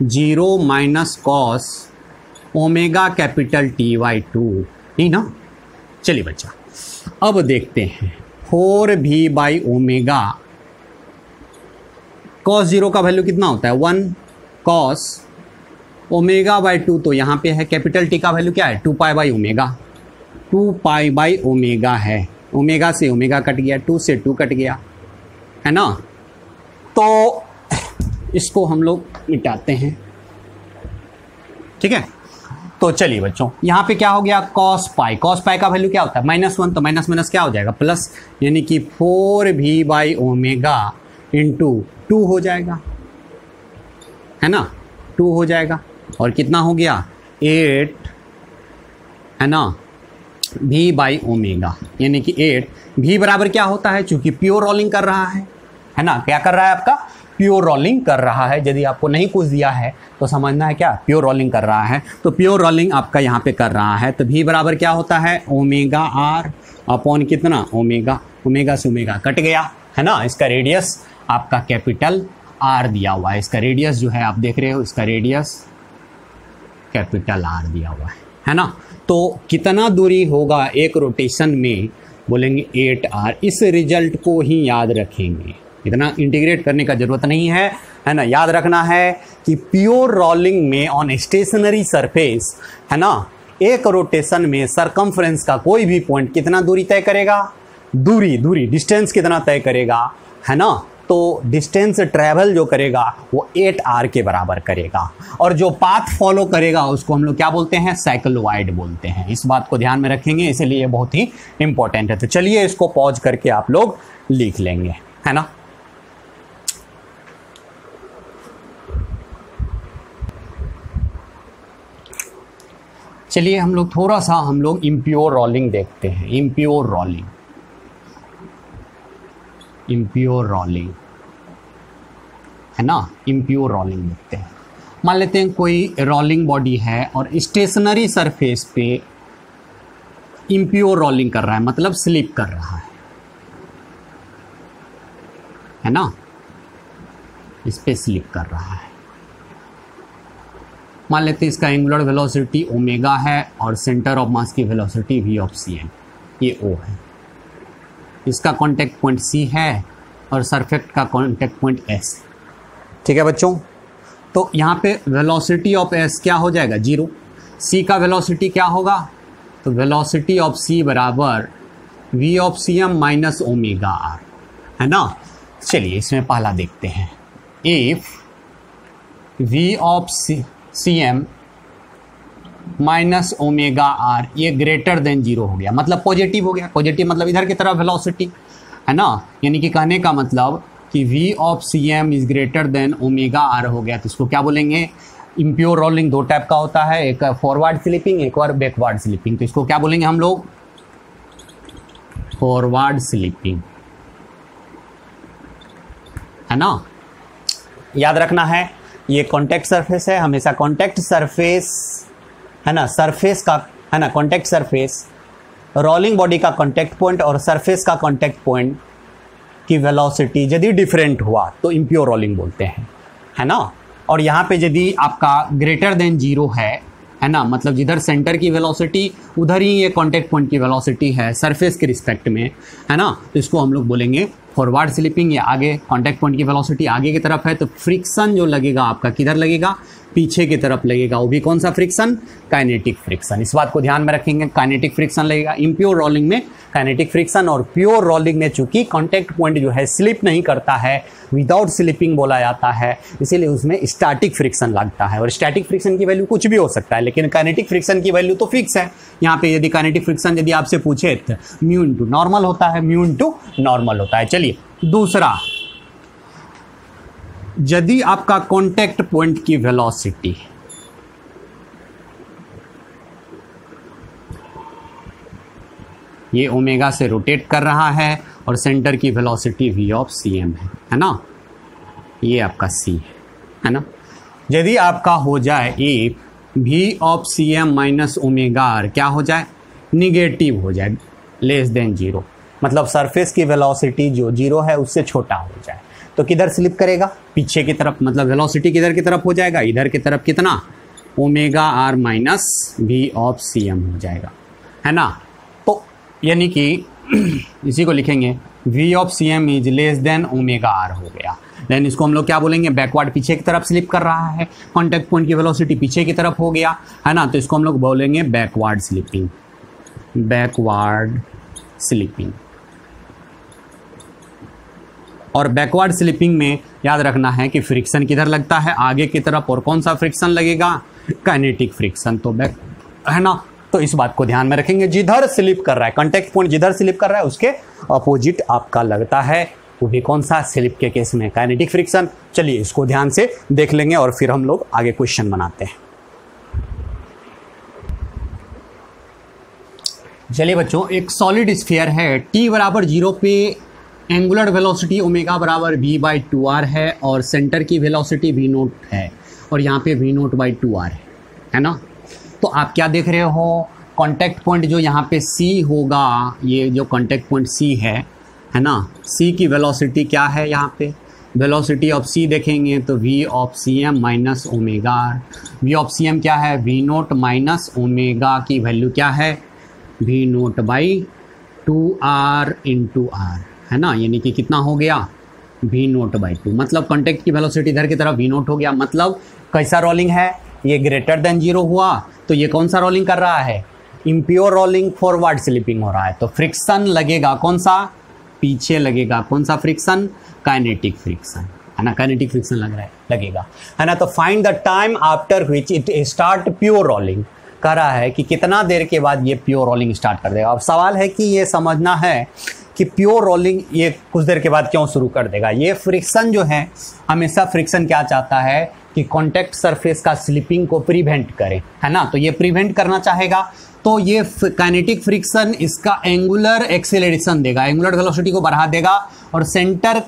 0 minus cos omega capital T/2, नहीं ना। चलिए बच्चा अब देखते हैं 4V/ओमेगा, कॉस 0 का वैल्यू कितना होता है 1 कॉस ओमेगा/2, तो यहाँ पे है कैपिटल T का वैल्यू क्या है 2π/ओमेगा, 2π/ओमेगा है, ओमेगा से ओमेगा कट गया, 2 से 2 कट गया, है ना। तो इसको हम लोग मिटाते हैं, ठीक है। तो चलिए बच्चों यहाँ पे क्या हो गया cos पाई का वैल्यू क्या होता है -1, तो माइनस माइनस क्या हो जाएगा प्लस, यानी कि 4V/ओमेगा इंटू 2 हो जाएगा, है ना, 2 हो जाएगा। और कितना हो गया 8, है ना, V/ओमेगा, यानी कि 8 V बराबर क्या होता है, चूंकि प्योर रोलिंग कर रहा है ना, क्या कर रहा है आपका प्योर रोलिंग कर रहा है। यदि आपको नहीं कुछ दिया है तो समझना है क्या प्योर रोलिंग कर रहा है, तो प्योर रोलिंग आपका यहाँ पे कर रहा है। तो V बराबर क्या होता है ओमेगा R अपॉन कितना ओमेगा, ओमेगा से ओमेगा कट गया, है ना। इसका रेडियस आपका कैपिटल R दिया हुआ है, इसका रेडियस जो है आप देख रहे हो, इसका रेडियस कैपिटल R दिया हुआ है ना। तो कितना दूरी होगा एक रोटेशन में, बोलेंगे 8R। इस रिजल्ट को ही याद रखेंगे, इतना इंटीग्रेट करने का जरूरत नहीं है ना। याद रखना है कि प्योर रोलिंग में ऑन स्टेशनरी सरफेस, है ना, एक रोटेशन में सरकमफ्रेंस का कोई भी पॉइंट कितना दूरी तय करेगा, दूरी डिस्टेंस कितना तय करेगा, है ना। तो डिस्टेंस ट्रैवल जो करेगा वो 8R के बराबर करेगा, और जो पाथ फॉलो करेगा उसको हम लोग क्या बोलते हैं साइक्लोइड बोलते हैं। इस बात को ध्यान में रखेंगे, इसलिए ये बहुत ही इंपॉर्टेंट है। तो चलिए इसको पॉज करके आप लोग लिख लेंगे, है ना। चलिए हम लोग थोड़ा सा इम्प्योर रोलिंग देखते हैं। इम्प्योर रोलिंग है ना, इम्प्योर रोलिंग देखते हैं। मान लेते हैं कोई रोलिंग बॉडी है और स्टेशनरी सरफेस पे इम्प्योर रोलिंग कर रहा है, मतलब स्लिप कर रहा है ना, इस पे स्लिप कर रहा है। मान लेते हैं इसका एंगुलर वेलोसिटी ओमेगा है और सेंटर ऑफ मास की वेलोसिटी V/cm, ये O है। इसका कांटेक्ट पॉइंट C है और सरफेस का कांटेक्ट पॉइंट S, ठीक है बच्चों। तो यहाँ पे वेलोसिटी ऑफ S क्या हो जाएगा 0, C का वेलोसिटी क्या होगा, तो वेलोसिटी ऑफ C बराबर V/cm माइनस ओमेगा R, है ना। चलिए इसमें पहला देखते हैं, if V/cm minus omega R ये ग्रेटर देन 0 हो गया, मतलब पॉजिटिव हो गया। पॉजिटिव मतलब इधर की तरफ वेलोसिटी, है ना, यानी कि कहने का मतलब कि V/cm is greater than omega R हो गया। तो इसको क्या बोलेंगे, इम्प्योर रोलिंग दो टाइप का होता है, एक फॉरवर्ड स्लिपिंग, एक और बैकवर्ड स्लिपिंग। तो इसको क्या बोलेंगे हम लोग फॉरवर्ड स्लिपिंग, है ना। याद रखना है ये कॉन्टैक्ट सरफेस है, हमेशा कॉन्टैक्ट सरफेस, है ना, सरफेस का, है ना, कॉन्टैक्ट सरफेस, रोलिंग बॉडी का कॉन्टैक्ट पॉइंट और सरफेस का कॉन्टैक्ट पॉइंट की वेलोसिटी यदि डिफरेंट हुआ तो इम्प्योर रोलिंग बोलते हैं, है ना। और यहाँ पे यदि आपका ग्रेटर देन 0 है ना, मतलब जिधर सेंटर की वेलोसिटी उधर ही ये कॉन्टैक्ट पॉइंट की वेलोसिटी है सरफेस के रिस्पेक्ट में, है ना, तो इसको हम लोग बोलेंगे फॉरवर्ड स्लिपिंग। या आगे कॉन्टैक्ट पॉइंट की वेलोसिटी आगे की तरफ है तो फ्रिक्शन जो लगेगा आपका किधर लगेगा, पीछे की तरफ लगेगा। वो भी कौन सा फ्रिक्शन, काइनेटिक फ्रिक्शन। इस बात को ध्यान में रखेंगे, काइनेटिक फ्रिक्शन लगेगा। इम्प्योर रोलिंग में काइनेटिक फ्रिक्शन, और प्योर रोलिंग में चूंकि कॉन्टैक्ट पॉइंट जो है स्लिप नहीं करता है, विदाउट स्लिपिंग बोला जाता है, इसीलिए उसमें स्टैटिक फ्रिक्शन लगता है। और स्टैटिक फ्रिक्शन की वैल्यू कुछ भी हो सकता है, लेकिन काइनेटिक फ्रिक्शन की वैल्यू तो फिक्स है। यहाँ पे यदि काइनेटिक फ्रिक्शन यदि आपसे पूछे तो म्यू इंटू नॉर्मल होता है, म्यू इंटू नॉर्मल होता है। चलिए दूसरा, यदि आपका कॉन्टैक्ट पॉइंट की वेलोसिटी ये ओमेगा से रोटेट कर रहा है और सेंटर की वेलोसिटी V/cm है ना, ये आपका C है ना। यदि आपका हो जाए if V/cm minus omega R क्या हो जाए, निगेटिव हो जाए, लेस देन जीरो, मतलब सरफेस की वेलोसिटी जो जीरो है उससे छोटा हो जाए तो किधर स्लिप करेगा, पीछे की तरफ, मतलब वेलोसिटी किधर की तरफ हो जाएगा, इधर की तरफ, कितना, omega R minus V of C M हो जाएगा, है ना। तो यानी कि इसी को लिखेंगे V of C M is less than omega R हो गया। देन इसको हम लोग क्या बोलेंगे, बैकवर्ड, पीछे की तरफ स्लिप कर रहा है, कॉन्टैक्ट पॉइंट की वेलोसिटी पीछे की तरफ हो गया, है ना, तो इसको हम लोग बोलेंगे बैकवर्ड स्लिपिंग, बैकवर्ड स्लिपिंग। और बैकवर्ड स्लिपिंग में याद रखना है कि फ्रिक्शन किधर लगता है, आगे की तरफ, और कौन सा फ्रिक्शन लगेगा, काइनेटिक फ्रिक्शन, तो बैक, है ना। तो इस बात को ध्यान में रखेंगे, जिधर स्लिप कर रहा है, कॉन्टैक्ट पॉइंट जिधर स्लिप कर रहा है उसके अपोजिट आपका लगता है, वो भी कौन सा, स्लिप के केस में काइनेटिक फ्रिक्शन। चलिए इसको ध्यान से देख लेंगे और फिर हम लोग आगे क्वेश्चन बनाते हैं। चलिए बच्चों, एक सॉलिड स्फीयर है, t बराबर 0 पे एंगुलर वेलोसिटी ओमेगा बराबर v/2r है और सेंटर की वेलोसिटी v0 है और यहाँ पे v0/2r है ना। तो आप क्या देख रहे हो, कांटेक्ट पॉइंट जो यहाँ पे c होगा, ये जो कांटेक्ट पॉइंट c है ना, c की वेलोसिटी क्या है, यहाँ पे वेलोसिटी ऑफ c देखेंगे तो v of C M minus omega R, v of C M क्या है, v0 माइनस ओमेगा की वैल्यू क्या है, v0/2r इंटू आर, है ना, यानी कि कितना हो गया, v0/2, मतलब कॉन्टैक्ट की वेलोसिटी इधर की तरफ v0 हो गया, मतलब कैसा रोलिंग है, ये ग्रेटर देन जीरो हुआ, तो ये कौन सा रोलिंग कर रहा है, इम्प्योर रोलिंग, फॉरवर्ड स्लिपिंग हो रहा है, तो फ्रिक्शन लगेगा कौन सा, पीछे लगेगा, कौन सा फ्रिक्शन, काइनेटिक फ्रिक्शन, है ना, काइनेटिक फ्रिक्शन लग रहा है, लगेगा, है ना। तो find the time after which it start pure rolling, कह रहा है कि कितना देर के बाद ये प्योर रोलिंग स्टार्ट कर देगा। अब सवाल है कि ये समझना है कि प्योर रोलिंग ये कुछ देर के बाद क्यों शुरू कर देगा। ये फ्रिक्शन जो है, हमेशा फ्रिक्शन क्या चाहता है कि कॉन्टैक्ट सरफेस का स्लिपिंग को प्रिवेंट करे, है ना, तो ये प्रिवेंट करना चाहेगा, तो ये काइनेटिक फ्रिक्शन इसका एंगुलर एक्सेलरेशन देगा, एंगुलर वेलोसिटी को बढ़ा देगा और सेंटर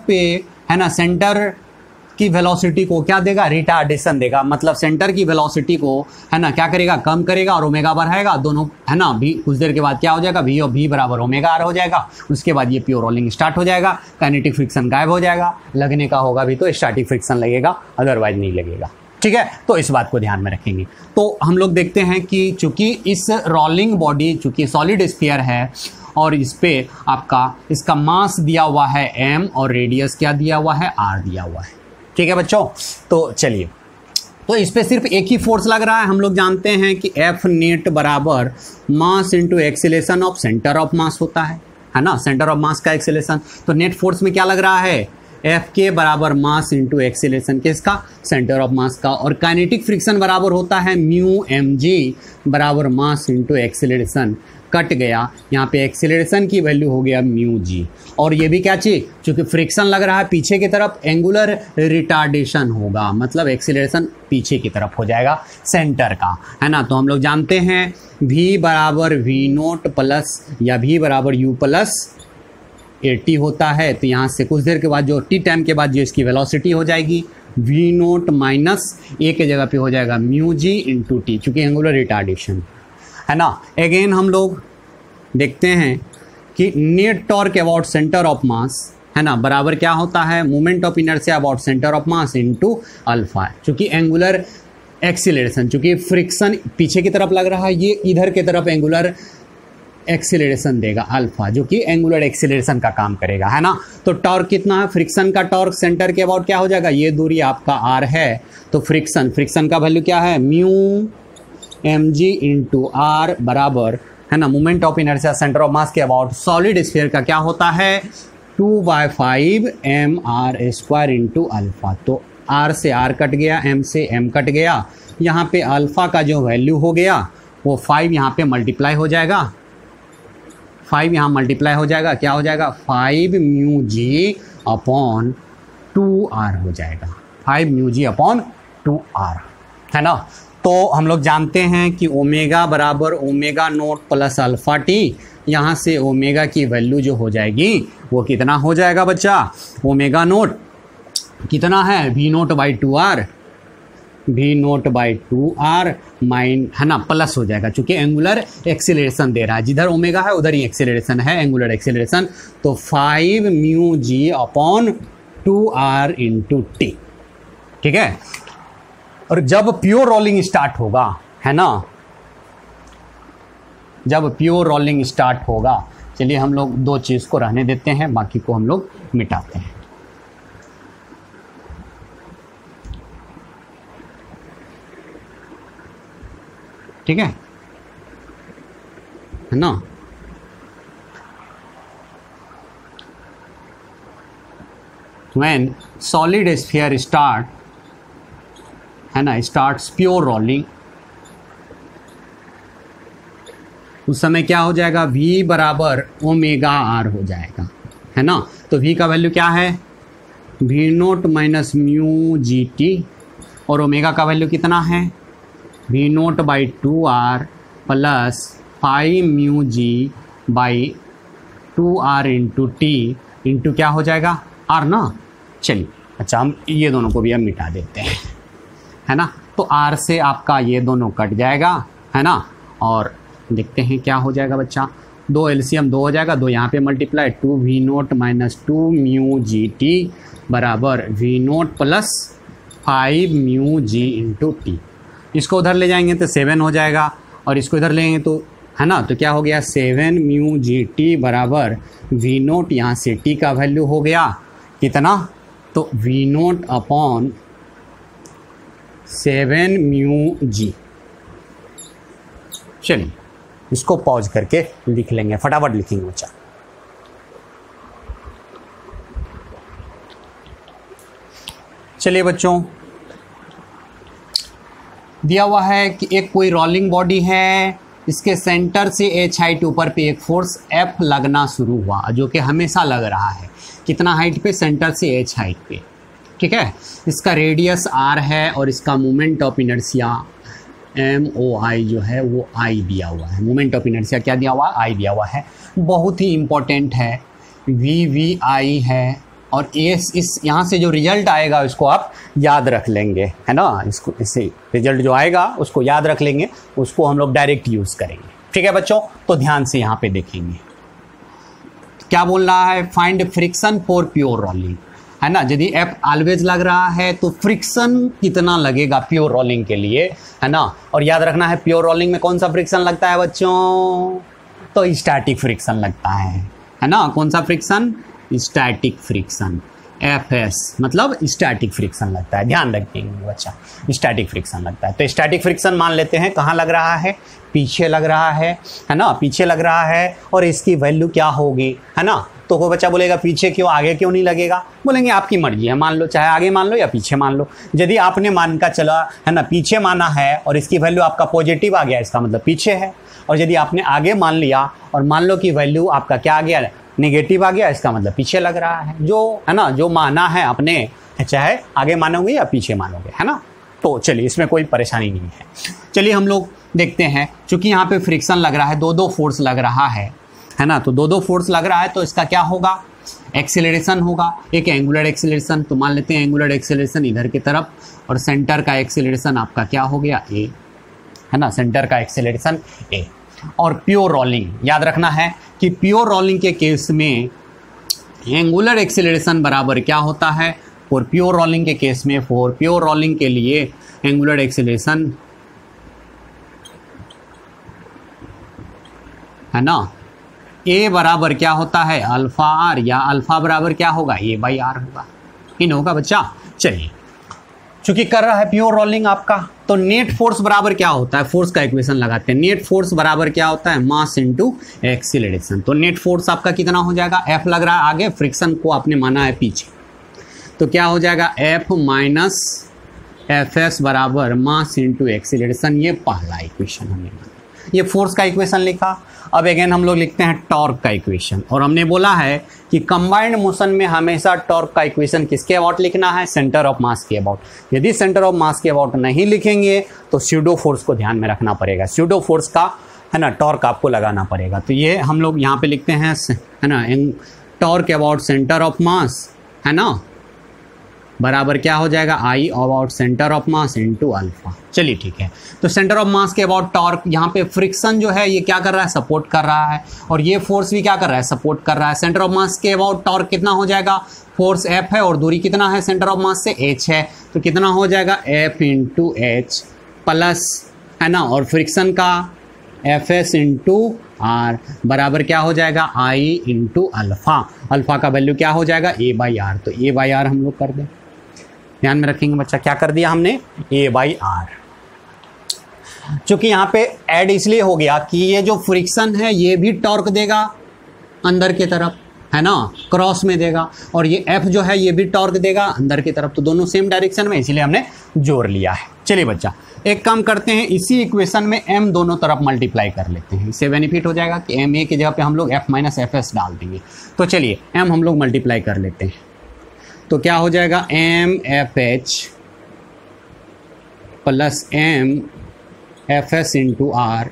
पे, है ना, सेंटर की वेलोसिटी को क्या देगा, रिटार्डेशन देगा, मतलब सेंटर की वेलोसिटी को, है ना, क्या करेगा, कम करेगा और ओमेगा बढ़ाएगा, दोनों, है ना, भी कुछ देर के बाद क्या हो जाएगा, v और v बराबर ओमेगा आर हो जाएगा, उसके बाद ये प्योर रोलिंग स्टार्ट हो जाएगा, काइनेटिक फ्रिक्शन गायब हो जाएगा, लगने का होगा भी तो स्टैटिक फ्रिक्शन लगेगा, अदरवाइज नहीं लगेगा, ठीक है। तो इस बात को ध्यान में रखेंगे। तो हम लोग देखते हैं कि चूंकि इस रोलिंग बॉडी, चूंकि सॉलिड स्फीयर है और इस पे आपका इसका मास दिया हुआ है m और रेडियस क्या दिया हुआ है, r दिया हुआ है, ठीक है बच्चों। तो चलिए, तो इस पे सिर्फ एक ही फोर्स लग रहा है, हम लोग जानते हैं कि F नेट बराबर mass into acceleration of centre of मास होता है ना, सेंटर ऑफ मास का एक्सेलेरेशन, तो नेट फोर्स में क्या लग रहा है, F के बराबर मास इंटू एक्सेलेरेशन किसका, सेंटर ऑफ मास का, और काइनेटिक फ्रिक्शन बराबर होता है म्यू mg बराबर मास इंटू एक्सेलेरेशन, कट गया, यहाँ पे एक्सेलरेशन की वैल्यू हो गया म्यू जी, और ये भी क्या चीज़, चूँकि फ्रिक्शन लग रहा है पीछे की तरफ, एंगुलर रिटार्डेशन होगा, मतलब एक्सेलरेशन पीछे की तरफ हो जाएगा सेंटर का, है ना। तो हम लोग जानते हैं v बराबर v0 प्लस या v बराबर u प्लस AT होता है, तो यहाँ से कुछ देर के बाद जो t टाइम के बाद जो इसकी वेलोसिटी हो जाएगी v0 माइनस a के जगह पे हो जाएगा म्यू जी इंटू टी, चूँकि एंगुलर रिटार्डेशन, है ना। अगेन हम लोग देखते हैं कि net torque about centre of मास, है ना, बराबर क्या होता है, moment of inertia about centre of mass into alpha, क्योंकि एंगुलर एक्सीलरेशन, चूंकि फ्रिक्शन पीछे की तरफ लग रहा है, ये इधर की तरफ एंगुलर एक्सीलरेशन देगा अल्फा, जो कि एंगुलर एक्सीलरेशन का काम करेगा, है ना। तो टॉर्क कितना है, फ्रिक्शन का टॉर्क सेंटर के अबाउट क्या हो जाएगा, ये दूरी आपका r है, तो फ्रिक्शन का वैल्यू क्या है, म्यू mg इंटू आर बराबर, है ना, moment of inertia centre of mass के अबाउट सॉलिड स्फीयर का क्या होता है, 2/5 mr² इंटू अल्फा, तो r से r कट गया, m से m कट गया, यहाँ पे अल्फा का जो वैल्यू हो गया वो 5 यहाँ पे मल्टीप्लाई हो जाएगा, 5 यहाँ मल्टीप्लाई हो जाएगा, क्या हो जाएगा, 5 म्यू जी अपॉन 2r हो जाएगा, 5 म्यू जी अपॉन 2r, है ना। तो हम लोग जानते हैं कि ओमेगा बराबर omega naught plus alpha T, यहाँ से ओमेगा की वैल्यू जो हो जाएगी वो कितना हो जाएगा बच्चा, ओमेगा नोट कितना है v0/2r, we note by 2r mine, है ना, प्लस हो जाएगा क्योंकि एंगुलर एक्सीलरेशन दे रहा है, जिधर ओमेगा है उधर ही एक्सीलरेशन है, एंगुलर एक्सीलरेशन। तो 5 म्यू जी अपॉन 2r इंटू टी, ठीक है। और जब प्योर रोलिंग स्टार्ट होगा, है ना, जब प्योर रोलिंग स्टार्ट होगा, चलिए हम लोग दो चीज़ को रहने देते हैं, बाकी को हम लोग मिटाते हैं। ठीक है ना। When solid sphere start, है ना, starts pure rolling, उस समय क्या हो जाएगा, v बराबर ओमेगा आर हो जाएगा, है ना। तो v का वैल्यू क्या है, v naught minus mu G T, और ओमेगा का वैल्यू कितना है, v naught by 2r plus 5 mu G by 2r into T into क्या हो जाएगा, r ना। चलिए अच्छा, हम ये दोनों को भी हम मिटा देते हैं, है ना। तो r से आपका ये दोनों कट जाएगा, है ना, और देखते हैं क्या हो जाएगा बच्चा, 2 एलसीएम 2 हो जाएगा, 2 यहाँ पे multiply, 2 V naught minus 2 mu G T बराबर V naught plus 5 mu G into T. इसको उधर ले जाएंगे तो 7 हो जाएगा, और इसको इधर लेंगे तो, है ना, तो क्या हो गया, 7 म्यू जी टी बराबर वी नोट, यहाँ से टी का वैल्यू हो गया कितना, तो we naught upon 7 mu G. चलिए इसको पॉज करके लिख लेंगे, फटाफट लिखेंगे बच्चा। चलिए बच्चों, दिया हुआ है कि एक कोई रोलिंग बॉडी है, इसके सेंटर से h हाइट ऊपर पे एक फोर्स F लगना शुरू हुआ, जो कि हमेशा लग रहा है, कितना हाइट पे, सेंटर से h हाइट पे, ठीक है। इसका रेडियस r है और इसका मोमेंट ऑफ इनर्शिया MOI जो है वो I दिया हुआ है। मोमेंट ऑफ इनर्शिया क्या दिया हुआ है, I दिया हुआ है। बहुत ही इम्पोर्टेंट है, VVI है, और इस यहाँ से जो रिजल्ट आएगा उसको आप याद रख लेंगे, है ना। इसको, इससे रिजल्ट जो आएगा उसको याद रख लेंगे, उसको हम लोग डायरेक्ट यूज़ करेंगे, ठीक है बच्चों। तो ध्यान से यहाँ पे देखेंगे क्या बोल रहा है, find friction for pure rolling, है ना। यदि F ऑलवेज लग रहा है तो फ्रिक्शन कितना लगेगा प्योर रोलिंग के लिए, है ना। और याद रखना है प्योर रोलिंग में कौन सा फ्रिक्शन लगता है बच्चों, तो स्टैटिक फ्रिक्शन लगता है ना। कौन सा फ्रिक्शन, स्टैटिक फ्रिक्शन, FS मतलब स्टैटिक फ्रिक्शन लगता है, ध्यान रखेंगे बच्चा, स्टैटिक फ्रिक्शन लगता है। तो स्टैटिक फ्रिक्शन मान लेते हैं कहाँ लग रहा है, पीछे लग रहा है ना, पीछे लग रहा है, और इसकी वैल्यू क्या होगी, है ना। तो कोई बच्चा बोलेगा पीछे क्यों, आगे क्यों नहीं लगेगा, बोलेंगे आपकी मर्जी है, मान लो, चाहे आगे मान लो या पीछे मान लो। यदि आपने मान का चला, है ना, पीछे माना है और इसकी वैल्यू आपका पॉजिटिव आ गया, इसका मतलब पीछे है। और यदि आपने आगे मान लिया और मान लो कि वैल्यू आपका क्या आ गया, नेगेटिव आ गया, इसका मतलब पीछे लग रहा है, जो, है ना, जो माना है आपने, चाहे आगे मानोगे या पीछे मानोगे, है ना। तो चलिए इसमें कोई परेशानी नहीं है। चलिए हम लोग देखते हैं, चूंकि यहाँ पे फ्रिक्शन लग रहा है, दो फोर्स लग रहा है ना, तो दो फोर्स लग रहा है, तो इसका क्या होगा, एक्सेलरेशन होगा। एक एंगुलर एक्सेलरेशन, तो मान लेते हैं एंगुलर एक्सेलरेशन इधर की तरफ, और सेंटर का एक्सेलरेशन आपका क्या हो गया, A, है ना, सेंटर का एक्सेलरेशन A। और प्योर रोलिंग याद रखना है कि प्योर रोलिंग के केस में एंगुलर एक्सेलरेशन बराबर क्या होता है, फॉर प्योर रोलिंग के केस में, फॉर प्योर रोलिंग के लिए एंगुलर एक्सेलरेशन, है ना, A बराबर क्या होता है, अल्फा आर, या अल्फा बराबर क्या होगा, A/R होगा, इन होगा बच्चा। चलिए चूंकि कर रहा है प्योर रोलिंग आपका, तो नेट फोर्स बराबर क्या होता है, फोर्स का इक्वेशन लगाते हैं। नेट फोर्स बराबर क्या होता है, मास इनटू एक्सीलरेशन। तो नेट फोर्स आपका कितना हो जाएगा, F लग रहा है आगे, फ्रिक्शन को आपने माना है पीछे, तो क्या हो जाएगा, F माइनस FS बराबर मास इनटू एक्सीलरेशन। ये पहला इक्वेशन हमने माना, ये फोर्स का इक्वेशन लिखा। अब अगेन हम लोग लिखते हैं टॉर्क का इक्वेशन, और हमने बोला है कि कंबाइंड मोशन में हमेशा टॉर्क का इक्वेशन किसके अबाउट लिखना है, सेंटर ऑफ मास के अबाउट। यदि सेंटर ऑफ मास के अबाउट नहीं लिखेंगे तो स्यूडो फोर्स को ध्यान में रखना पड़ेगा, स्यूडो फोर्स का, है ना, टॉर्क आपको लगाना पड़ेगा। तो ये हम लोग यहाँ पे लिखते हैं, है ना, टॉर्क अबाउट सेंटर ऑफ मास, है ना, बराबर क्या हो जाएगा, आई about centre of mass into alpha. चलिए ठीक है, तो सेंटर ऑफ मास के अबाउट टॉर्क, यहाँ पे फ्रिक्शन जो है ये क्या कर रहा है, सपोर्ट कर रहा है, और ये फोर्स भी क्या कर रहा है, सपोर्ट कर रहा है। सेंटर ऑफ मास के अबाउट टॉर्क कितना हो जाएगा, फोर्स एफ है और दूरी कितना है सेंटर ऑफ मास से, एच है, तो कितना हो जाएगा, एफ इंटू एच प्लस, है ना, और फ्रिक्शन का एफ एस इंटू आर बराबर क्या हो जाएगा, आई इंटू अल्फा। अल्फा का वैल्यू क्या हो जाएगा, ए बाई आर, तो ए बाई आर हम लोग कर दें, ध्यान में रखेंगे बच्चा, क्या कर दिया हमने, ए बाई आर। चूंकि यहाँ पे ऐड इसलिए हो गया कि ये जो फ्रिक्शन है ये भी टॉर्क देगा अंदर की तरफ, है ना, क्रॉस में देगा, और ये एफ जो है ये भी टॉर्क देगा अंदर की तरफ, तो दोनों सेम डायरेक्शन में, इसीलिए हमने जोड़ लिया है। चलिए बच्चा, एक काम करते हैं, इसी इक्वेशन में m दोनों तरफ मल्टीप्लाई कर लेते हैं, इससे बेनिफिट हो जाएगा कि m a की जगह पे हम लोग f माइनस एफ एस डाल देंगे। तो चलिए m हम लोग मल्टीप्लाई कर लेते हैं, तो क्या हो जाएगा, m F H plus m F S into R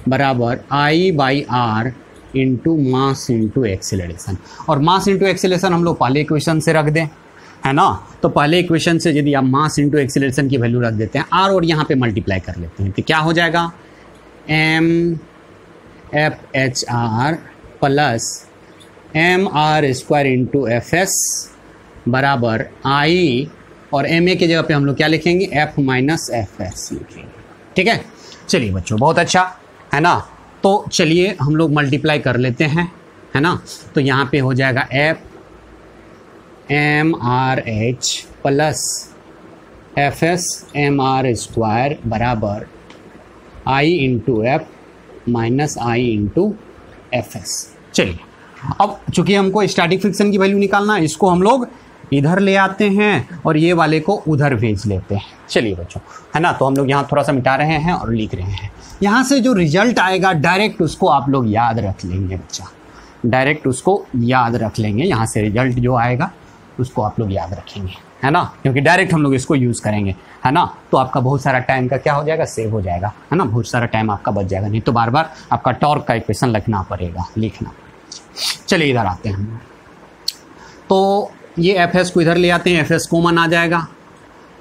बराबर I by R into mass into acceleration. और मास इंटू एक्सेलरेशन हम लोग पहले इक्वेशन से रख दें, है ना, तो पहले इक्वेशन से यदि आप मास इंटू एक्सेलरेशन की वैल्यू रख देते हैं आर और यहाँ पे मल्टीप्लाई कर लेते हैं, तो क्या हो जाएगा, M F H R plus M R square into F S बराबर आई, और एम ए की जगह पे हम लोग क्या लिखेंगे, एफ माइनस एफ एस लिखेंगे। ठीक है, चलिए बच्चों, बहुत अच्छा, है ना, तो चलिए हम लोग मल्टीप्लाई कर लेते हैं, है ना, तो यहाँ पे हो जाएगा F M R H plus F S M R square बराबर I into F minus I into F S. चलिए, अब चूंकि हमको स्टैटिक फ्रिक्शन की वैल्यू निकालना है, इसको हम लोग इधर ले आते हैं और ये वाले को उधर भेज लेते हैं। चलिए बच्चों, है ना, तो हम लोग यहाँ थोड़ा सा मिटा रहे हैं और लिख रहे हैं, यहाँ से जो रिजल्ट आएगा डायरेक्ट उसको आप लोग याद रख लेंगे बच्चा, डायरेक्ट उसको याद रख लेंगे, यहाँ से रिजल्ट जो आएगा उसको आप लोग याद रखेंगे, है ना, क्योंकि डायरेक्ट हम लोग इसको यूज़ करेंगे, है ना, तो आपका बहुत सारा टाइम का क्या हो जाएगा, सेव हो जाएगा, है ना, बहुत सारा टाइम आपका बच जाएगा, नहीं तो बार बार आपका टॉर्क का इक्वेशन लिखना पड़ेगा, लिखना। चलिए इधर आते हैं हम, तो ये एफ एस को इधर ले आते हैं, एफ एस कॉमन आ जाएगा,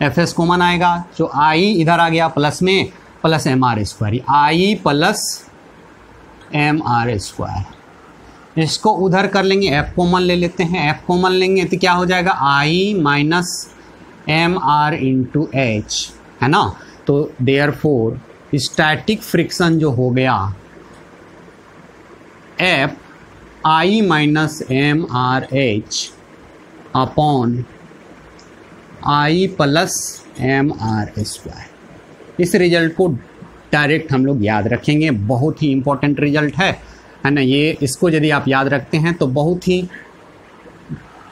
एफ एस कॉमन आएगा, जो आई इधर आ गया प्लस में, प्लस एम आर स्क्वायर, आई प्लस एम आर स्क्वायर, इसको उधर कर लेंगे, एफ कॉमन ले लेते हैं, एफ कॉमन लेंगे तो क्या हो जाएगा, I minus M R into H, है ना, तो देयरफॉर स्टैटिक फ्रिक्शन जो हो गया F I minus M R H upon I plus M R square. इस रिजल्ट को डायरेक्ट हम लोग याद रखेंगे, बहुत ही इंपॉर्टेंट रिजल्ट है ना, ये इसको यदि आप याद रखते हैं तो बहुत ही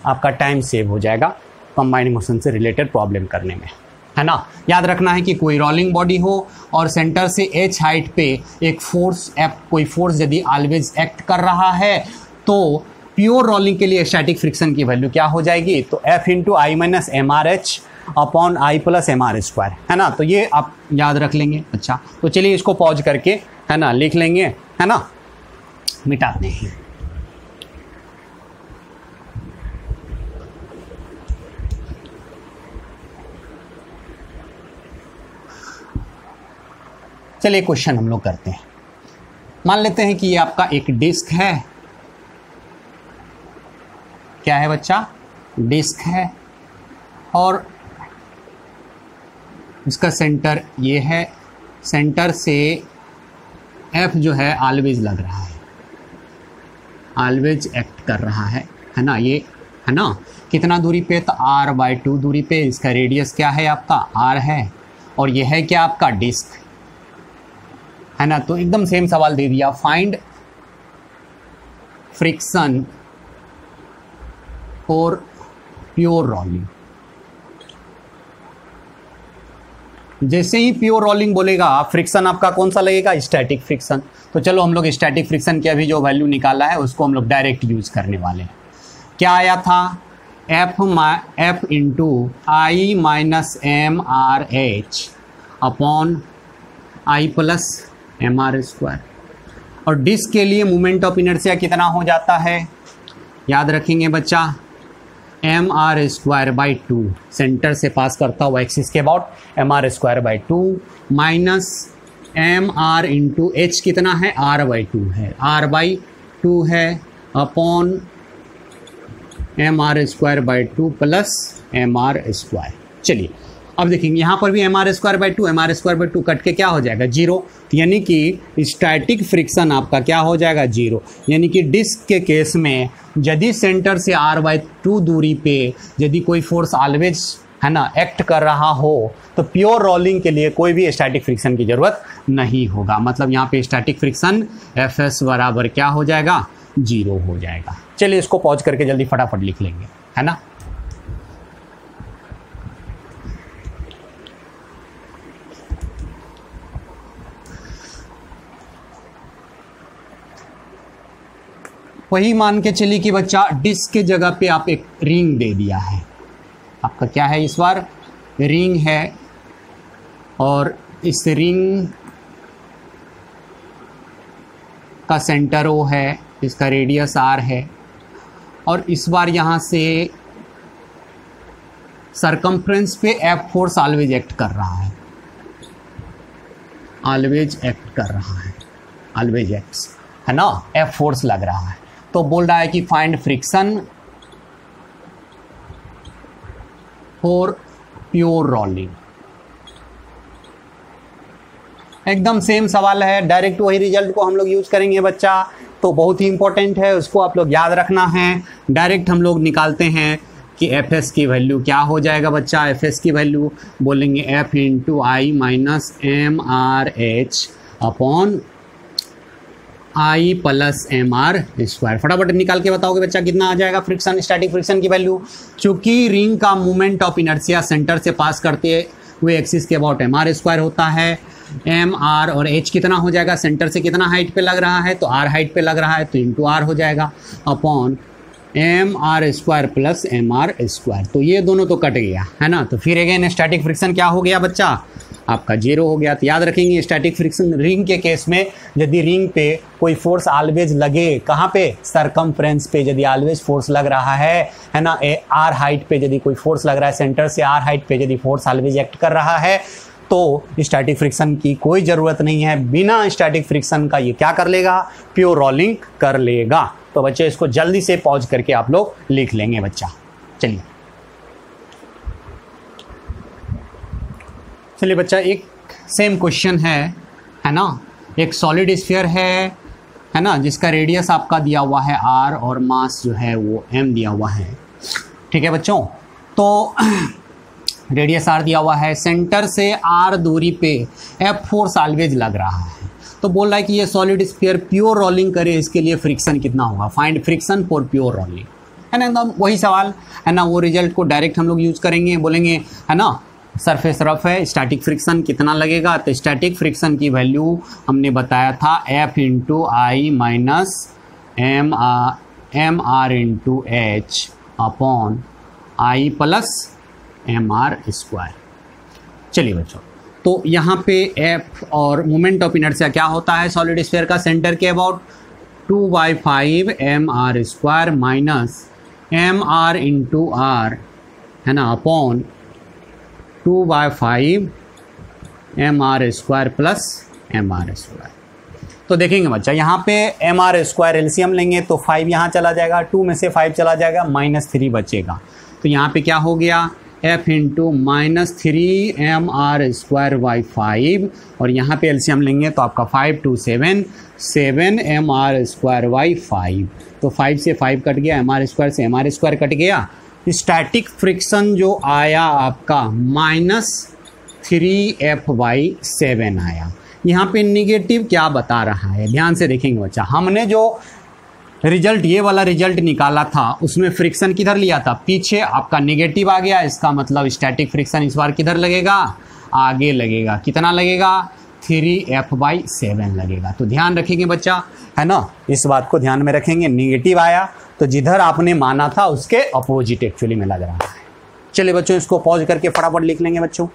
आपका टाइम सेव हो जाएगा कंबाइंड मोशन से रिलेटेड प्रॉब्लम करने में, है ना। याद रखना है कि कोई रोलिंग बॉडी हो और सेंटर से एच हाइट पे एक फोर्स एफ, कोई फोर्स यदि ऑलवेज एक्ट कर रहा है तो प्योर रोलिंग के लिए स्टैटिक फ्रिक्शन की वैल्यू क्या हो जाएगी, तो F into I minus M R H upon I plus M R square, है ना, तो ये आप याद रख लेंगे। अच्छा, तो चलिए इसको पॉज करके, है ना, लिख लेंगे, है ना, मिटाते हैं। चलिए क्वेश्चन हम लोग करते हैं। मान लेते हैं कि ये आपका एक डिस्क है, क्या है बच्चा, डिस्क है, और इसका सेंटर ये है, सेंटर से एफ जो है ऑलवेज लग रहा है, ऑलवेज एक्ट कर रहा है ना, ये है ना, कितना दूरी पे, तो r/2 दूरी पे, इसका रेडियस क्या है आपका r है, और ये है क्या आपका डिस्क, है ना। तो एकदम सेम सवाल दे दिया, find friction for pure rolling. जैसे ही प्योर रोलिंग बोलेगा फ्रिक्शन आपका कौन सा लगेगा, स्टैटिक फ्रिक्शन। तो चलो हम लोग स्टैटिक फ्रिक्शन की अभी जो वैल्यू निकाला है उसको हम लोग डायरेक्ट यूज करने वाले हैं। क्या आया था, F into I minus M R H upon I plus M R square. और डिस्क के लिए मोमेंट ऑफ इनर्शिया कितना हो जाता है, याद रखेंगे बच्चा, mr²/2 सेंटर से पास करता हुआ एक्सिस के about mr²/2 minus mr into H कितना है r/2 है, r/2 है अपॉन mr²/2 प्लस mr²। चलिए अब देखेंगे यहाँ पर भी mr²/2 कट के क्या हो जाएगा 0, यानी कि स्टैटिक फ्रिक्शन आपका क्या हो जाएगा 0। यानी कि डिस्क के केस में यदि सेंटर से r/2 दूरी पे यदि कोई फोर्स ऑलवेज है ना एक्ट कर रहा हो तो प्योर रोलिंग के लिए कोई भी स्टैटिक फ्रिक्शन की ज़रूरत नहीं होगा। मतलब यहाँ पे स्टैटिक फ्रिक्शन Fs बराबर क्या हो जाएगा 0 हो जाएगा। चलिए इसको पॉज करके जल्दी फटाफट लिख लेंगे, है ना। वही मान के चलिए कि बच्चा डिस्क के जगह पे आप एक रिंग दे दिया है, आपका क्या है इस बार रिंग है, और इस रिंग का सेंटर O है, इसका रेडियस R है, और इस बार यहाँ से सरकमफ्रेंस पे F फोर्स ऑलवेज एक्ट कर रहा है, ऑलवेज एक्ट कर रहा है, ऑलवेज एक्ट्स है ना, F फोर्स लग रहा है। तो बोल रहा है कि find friction for pure rolling. एकदम सेम सवाल है, डायरेक्ट वही रिजल्ट को हम लोग यूज करेंगे बच्चा, तो बहुत ही इंपॉर्टेंट है, उसको आप लोग याद रखना है। डायरेक्ट हम लोग निकालते हैं कि Fs की वैल्यू क्या हो जाएगा बच्चा। Fs की वैल्यू बोलेंगे F into I minus MRH upon I plus MR²। फटाफट निकाल के बताओगे बच्चा कितना आ जाएगा फ्रिक्शन, स्टैटिक फ्रिक्शन की वैल्यू। चूंकि रिंग का मोमेंट ऑफ इनर्शिया सेंटर से पास करते हुए एक्सिस के अबाउट MR² होता है, MR और H कितना हो जाएगा, सेंटर से कितना हाइट पे लग रहा है तो R हाइट पे लग रहा है तो इंटू R हो जाएगा अपॉन MR² प्लस MR²। तो ये दोनों तो कट गया है ना, तो फिर अगेन स्टैटिक फ्रिक्शन क्या हो गया बच्चा आपका 0 हो गया। तो याद रखेंगे स्टैटिक फ्रिक्शन रिंग के केस में यदि रिंग पे कोई फोर्स ऑलवेज लगे, कहाँ पे सरकमफ्रेंस पे यदि ऑलवेज फोर्स लग रहा है ना, R हाइट पे यदि कोई फोर्स लग रहा है, सेंटर से R हाइट पे यदि फोर्स ऑलवेज एक्ट कर रहा है तो स्टैटिक फ्रिक्शन की कोई ज़रूरत नहीं है। बिना स्टैटिक फ्रिक्शन का ये क्या कर लेगा, प्योर रोलिंग कर लेगा। तो बच्चे इसको जल्दी से पॉज करके आप लोग लिख लेंगे बच्चा। चलिए बच्चा एक सेम क्वेश्चन है ना, एक सॉलिड स्फीयर है ना, जिसका रेडियस आपका दिया हुआ है R और मास जो है वो M दिया हुआ है। ठीक है बच्चों, तो रेडियस R दिया हुआ है, सेंटर से R दूरी पे F फोर्स ऑलवेज लग रहा है। तो बोल रहा है कि ये सॉलिड स्फीयर प्योर रोलिंग करे, इसके लिए फ्रिक्शन कितना होगा, find friction for pure rolling, है ना। एकदम वही सवाल है ना, वो रिजल्ट को डायरेक्ट हम लोग यूज़ करेंगे, बोलेंगे है ना सरफेस रफ है, स्टैटिक फ्रिक्शन कितना लगेगा, तो स्टैटिक फ्रिक्शन की वैल्यू हमने बताया था F into I minus MR into H upon I plus MR²। चलिए बच्चों, तो यहाँ पे F और मोमेंट ऑफ इनर्शिया क्या होता है सॉलिड स्फीयर का, सेंटर के about 2/5 MR² minus MR into R है ना अपॉन 2/5 MR² प्लस MR²। तो देखेंगे बच्चा यहाँ पे MR² एलसीएम लेंगे तो 5 यहाँ चला जाएगा, 2 में से 5 चला जाएगा, -3 बचेगा। तो यहाँ पे क्या हो गया F इंटू -3 MR²/5, और यहाँ पे एलसीएम लेंगे तो आपका 5 2 7 7 MR²/5। तो 5 से 5 कट गया, MR² से MR² कट गया। स्टैटिक फ्रिक्शन जो आया आपका -3F/7 आया। यहाँ पे निगेटिव क्या बता रहा है, ध्यान से देखेंगे बच्चा। हमने जो रिजल्ट ये वाला रिजल्ट निकाला था उसमें फ्रिक्शन किधर लिया था, पीछे आपका निगेटिव आ गया। इसका मतलब स्टैटिक फ्रिक्शन इस बार किधर लगेगा, आगे लगेगा। कितना लगेगा, 3F/7 लगेगा। तो ध्यान रखेंगे बच्चा, है ना, इस बात को ध्यान में रखेंगे। निगेटिव आया तो जिधर आपने माना था उसके अपोजिट एक्चुअली में लग रहा है। चलिए बच्चों इसको पॉज करके फटाफट लिख लेंगे बच्चों।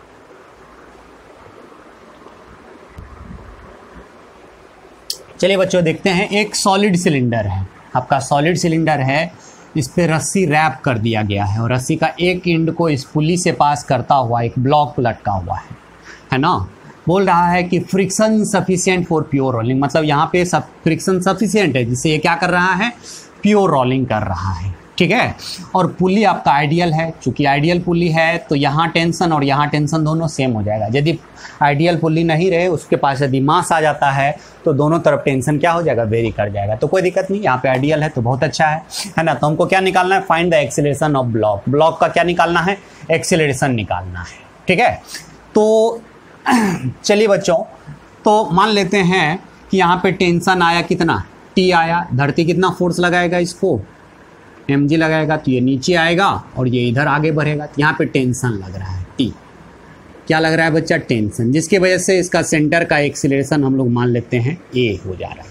चलिए बच्चों देखते हैं, एक सॉलिड सिलेंडर है आपका, सॉलिड सिलेंडर है, इस पे रस्सी रैप कर दिया गया है और रस्सी का एक एंड को इस पुली से पास करता हुआ एक ब्लॉक लटका हुआ है ना। बोल रहा है कि friction sufficient for pure rolling, मतलब यहाँ पे सब फ्रिक्शन सफिशिएंट है जिससे ये क्या कर रहा है, प्योर रोलिंग कर रहा है। ठीक है, और पुली आपका आइडियल है, चूंकि आइडियल पुली है तो यहाँ टेंशन और यहाँ टेंशन दोनों सेम हो जाएगा। यदि आइडियल पुली नहीं रहे, उसके पास यदि मास आ जाता है तो दोनों तरफ टेंशन क्या हो जाएगा, वेरी कर जाएगा। तो कोई दिक्कत नहीं, यहाँ पे आइडियल है तो बहुत अच्छा है ना। तो हमको क्या निकालना है, find the acceleration of block. Block का क्या निकालना है, एक्सीलरेशन निकालना है। ठीक है, तो चलिए बच्चों, तो मान लेते हैं कि यहाँ पे टेंशन आया कितना, टी आया, धरती कितना फोर्स लगाएगा इसको, mg लगाएगा, तो ये नीचे आएगा और ये इधर आगे बढ़ेगा। तो यहाँ पे टेंशन लग रहा है, टी क्या लग रहा है बच्चा, टेंशन, जिसकी वजह से इसका सेंटर का एक्सीलरेशन हम लोग मान लेते हैं ए हो जा रहा है।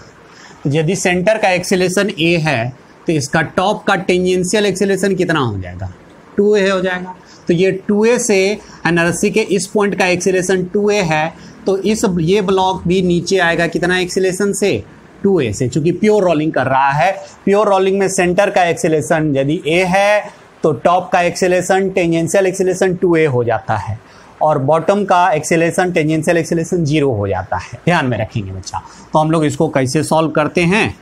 तो यदि सेंटर का एक्सीलरेशन ए है तो इसका टॉप का टेंजेंशियल एक्सीलरेशन कितना हो जाएगा, 2a हो जाएगा। तो ये 2a से रस्सी के इस पॉइंट का एक्सीलरेशन 2a है, तो ये ब्लॉक भी नीचे आएगा कितना एक्सीलरेशन से, 2a से, चूंकि प्योर रोलिंग कर रहा है। प्योर रोलिंग में सेंटर का एक्सीलरेशन यदि a है तो टॉप का एक्सीलरेशन टेंजेंशियल एक्सीलरेशन 2a हो जाता है और बॉटम का एक्सीलरेशन टेंजेंशियल एक्सीलरेशन 0 हो जाता है। ध्यान में रखेंगे बच्चा। तो हम लोग इसको कैसे सॉल्व करते हैं,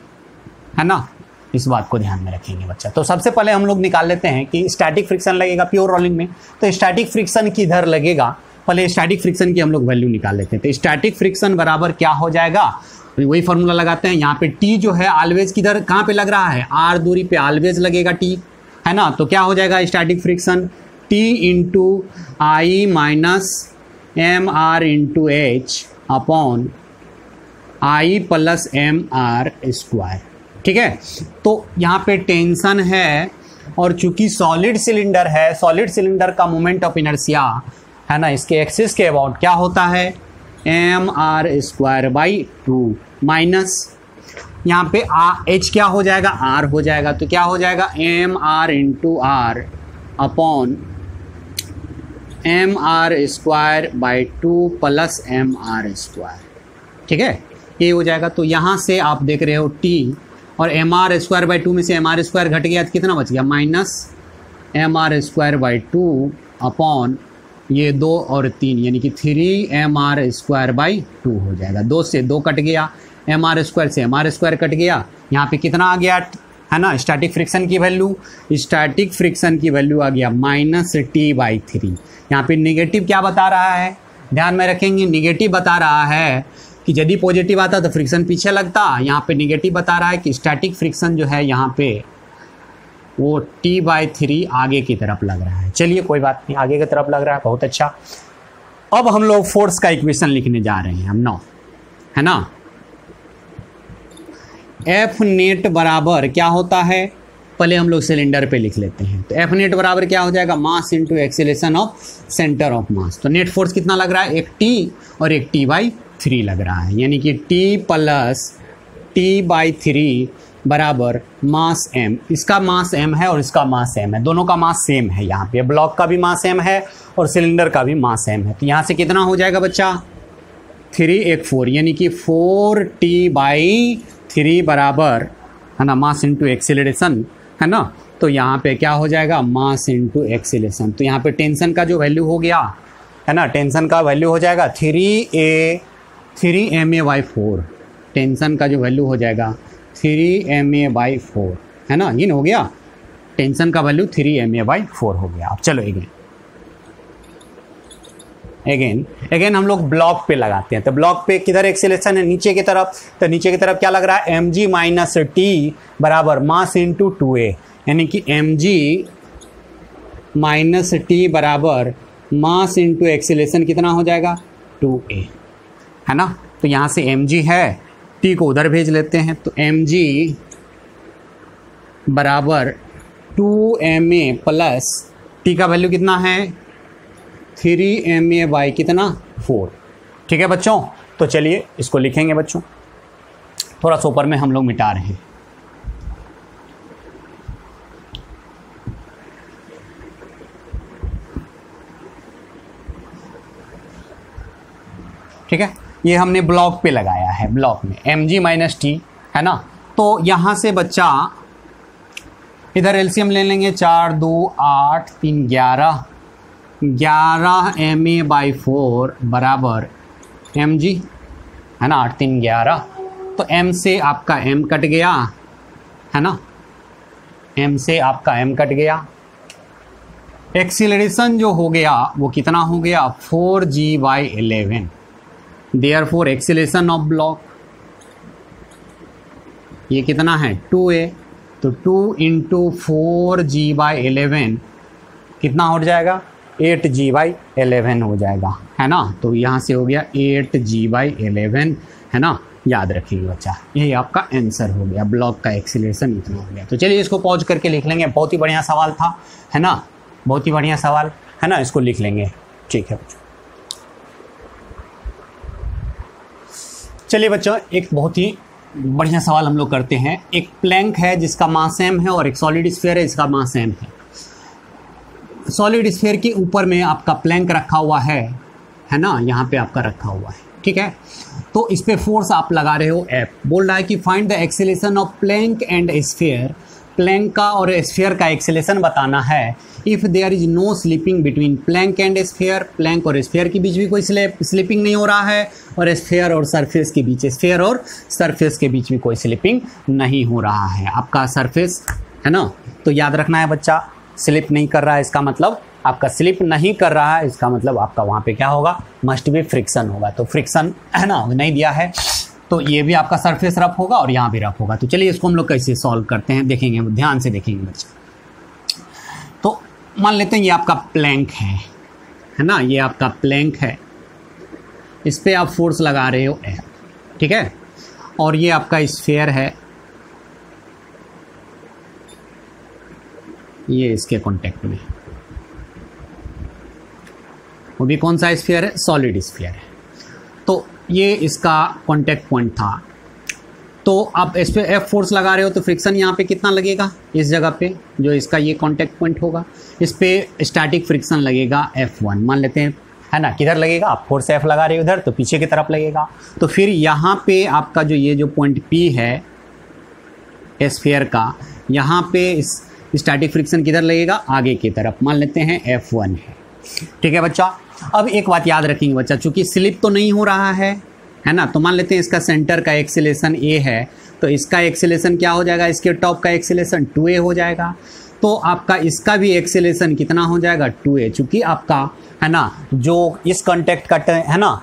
है ना, इस बात को ध्यान में रखेंगे बच्चा। तो सबसे पहले हम लोग निकाल लेते हैं कि स्टैटिक फ्रिक्शन लगेगा प्योर रोलिंग में, तो स्टैटिक फ्रिक्शन किधर लगेगा, पहले स्टैटिक फ्रिक्शन की हम लोग वैल्यू निकाल लेते हैं। तो स्टैटिक फ्रिक्शन बराबर क्या हो जाएगा, वही फॉर्मूला लगाते हैं। यहाँ पे टी जो है ऑलवेज किधर, कहाँ पे लग रहा है, आर दूरी पे ऑलवेज लगेगा टी, है ना। तो क्या हो जाएगा static friction, T into I minus M R into H upon I plus M R square. ठीक है, तो यहाँ पे टेंशन है और चूंकि सॉलिड सिलेंडर है, सॉलिड सिलेंडर का मोमेंट ऑफ इनर्शिया है ना, इसके एक्सिस के अबाउट क्या होता है, M R square by 2 minus यहाँ पे एच क्या हो जाएगा, आर हो जाएगा। तो क्या हो जाएगा, M R into R upon M R square by 2 plus M R square. ठीक है, ये हो जाएगा। तो यहाँ से आप देख रहे हो टी और एम आर स्क्वायर बाई 2 में से एम आर स्क्वायर घट गया तो कितना बच गया, minus M R square by 2 upon ये 2 और 3 यानी कि 3 एम आर स्क्वायर बाई 2 हो जाएगा। 2 से 2 कट गया, एम आर स्क्वायर से एम आर स्क्वायर कट गया। यहाँ पे कितना आ गया, है ना, स्टैटिक फ्रिक्शन की वैल्यू, स्टैटिक फ्रिक्शन की वैल्यू आ गया -t/3। यहाँ पे निगेटिव क्या बता रहा है, ध्यान में रखेंगे, निगेटिव बता रहा है कि यदि पॉजिटिव आता तो फ्रिक्शन पीछे लगता। यहाँ पे निगेटिव बता रहा है कि स्टैटिक फ्रिक्शन जो है यहाँ पे वो t/3 आगे की तरफ लग रहा है। चलिए कोई बात नहीं, आगे की तरफ लग रहा है, बहुत अच्छा। अब हम लोग फोर्स का इक्वेशन लिखने जा रहे हैं हम नौ, है ना। एफ नेट बराबर क्या होता है, पहले हम लोग सिलेंडर पे लिख लेते हैं। तो एफ नेट बराबर क्या हो जाएगा, मास into acceleration of centre of मास। तो नेट फोर्स कितना लग रहा है, एक टी और एक t/3 लग रहा है, यानी कि t प्लस t/3 बराबर मास m। इसका मास m है और इसका मास m है, दोनों का मास सेम है। यहाँ पे ब्लॉक का भी मास m है और सिलेंडर का भी मास m है। तो यहाँ से कितना हो जाएगा बच्चा, 3 एक 4, यानी कि 4t/3 बराबर, है ना, मास इंटू एक्सीलरेशन, है ना। तो यहाँ पे क्या हो जाएगा, मास इंटू एक्सीलरेशन। तो यहाँ पे टेंशन का जो वैल्यू हो गया, है ना, टेंशन का वैल्यू हो जाएगा 3ma/4। टेंशन का जो वैल्यू हो जाएगा 3ma/4, है ना, ये हो गया, टेंशन का वैल्यू 3ma/4 हो गया। अब चलो अगेन हम लोग ब्लॉक पे लगाते हैं। तो ब्लॉक पे किधर एक्सीलरेशन है, नीचे की तरफ। तो नीचे की तरफ क्या लग रहा है, mg माइनस टी बराबर मास इंटू 2a, यानी कि mg माइनस टी बराबर मास इंटू एक्सीलरेशन कितना हो जाएगा, 2a, है ना। तो यहाँ से mg है, t को उधर भेज लेते हैं। तो mg बराबर 2ma प्लस t का वैल्यू कितना है, 3ma/ कितना, 4। ठीक है बच्चों, तो चलिए इसको लिखेंगे बच्चों। थोड़ा सा ऊपर में हम लोग मिटा रहे हैं। ठीक है, ये हमने ब्लॉक पे लगाया है, ब्लॉक में mg माइनस टी, है ना। तो यहाँ से बच्चा इधर एलसीएम ले लेंगे, 4 2 8 3 11, 11 ma/4 बराबर mg, है ना, 8 3 11। तो m से आपका m कट गया, है ना, m से आपका m कट गया। एक्सीलरेशन जो हो गया वो कितना हो गया, 4g/11। Therefore acceleration of block ये कितना है, 2a, तो 2 × 4g/11 कितना हो जाएगा, 8g/11 हो जाएगा, है ना। तो यहाँ से हो गया 8g/11, है ना, याद रखिएगा बच्चा, यही आपका आंसर हो गया, ब्लॉक का एक्सीलरेशन इतना हो गया। तो चलिए इसको पॉज करके लिख लेंगे, बहुत ही बढ़िया सवाल था, है ना, बहुत ही बढ़िया सवाल, है ना, इसको लिख लेंगे, ठीक है बच्चों। चलिए बच्चों, एक बहुत ही बढ़िया सवाल हम लोग करते हैं। एक प्लैंक है जिसका मास m है और एक सॉलिड स्फीयर है जिसका मास m है। सॉलिड स्फीयर के ऊपर में आपका प्लैंक रखा हुआ है ना, यहाँ पे आपका रखा हुआ है, ठीक है। तो इस पे फोर्स आप लगा रहे हो F। बोल रहा है कि find the acceleration of plank and sphere. Plank का और स्फीयर का एक्सेलरेशन बताना है। If there is no slipping between plank and sphere, plank और स्फीयर के बीच भी कोई स्लिपिंग नहीं हो रहा है, और स्फीयर और सरफेस के बीच, स्फीयर और सरफेस के बीच भी कोई स्लिपिंग नहीं हो रहा है। आपका सरफेस, है ना, तो याद रखना है बच्चा, स्लिप नहीं कर रहा है इसका मतलब आपका स्लिप नहीं कर रहा है, इसका मतलब आपका वहाँ पे क्या होगा, मस्ट भी फ्रिक्शन होगा। तो फ्रिक्शन, है ना, नहीं दिया है, तो ये भी आपका सरफेस रफ होगा और यहाँ भी रफ होगा। तो चलिए इसको हम लोग कैसे सॉल्व करते हैं देखेंगे, ध्यान से देखेंगे बच्चा। तो मान लेते हैं ये आपका प्लैंक है ना, ये आपका प्लैंक है, इस पर आप फोर्स लगा रहे हो F, ठीक है। और ये आपका स्फीयर है, ये इसके कांटेक्ट में, वो भी कौन सा स्फीयर है, सॉलिड स्फीयर है। तो ये इसका कांटेक्ट पॉइंट था। तो आप इस पे F फोर्स लगा रहे हो तो फ्रिक्शन यहाँ पे कितना लगेगा, इस जगह पे जो इसका ये कांटेक्ट पॉइंट होगा, इस पे स्टैटिक फ्रिक्शन लगेगा F1 मान लेते हैं, है ना। किधर लगेगा, आप फोर्स F लगा रहे हो उधर, तो पीछे की तरफ लगेगा। तो फिर यहाँ पे आपका जो ये जो पॉइंट P है स्फीयर का, यहाँ पे स्टैटिक फ्रिक्शन किधर लगेगा, आगे की तरफ, मान लेते हैं F1 है, ठीक है बच्चा। अब एक बात याद रखेंगे बच्चा, चूंकि स्लिप तो नहीं हो रहा है ना, तो मान लेते हैं इसका सेंटर का एक्सीलरेशन A है, तो इसका एक्सीलरेशन क्या हो जाएगा, इसके टॉप का एक्सीलरेशन 2a हो जाएगा। तो आपका इसका भी एक्सीलरेशन कितना हो जाएगा, 2a, चूंकि आपका, है ना, जो इस कॉन्टेक्ट का, है ना,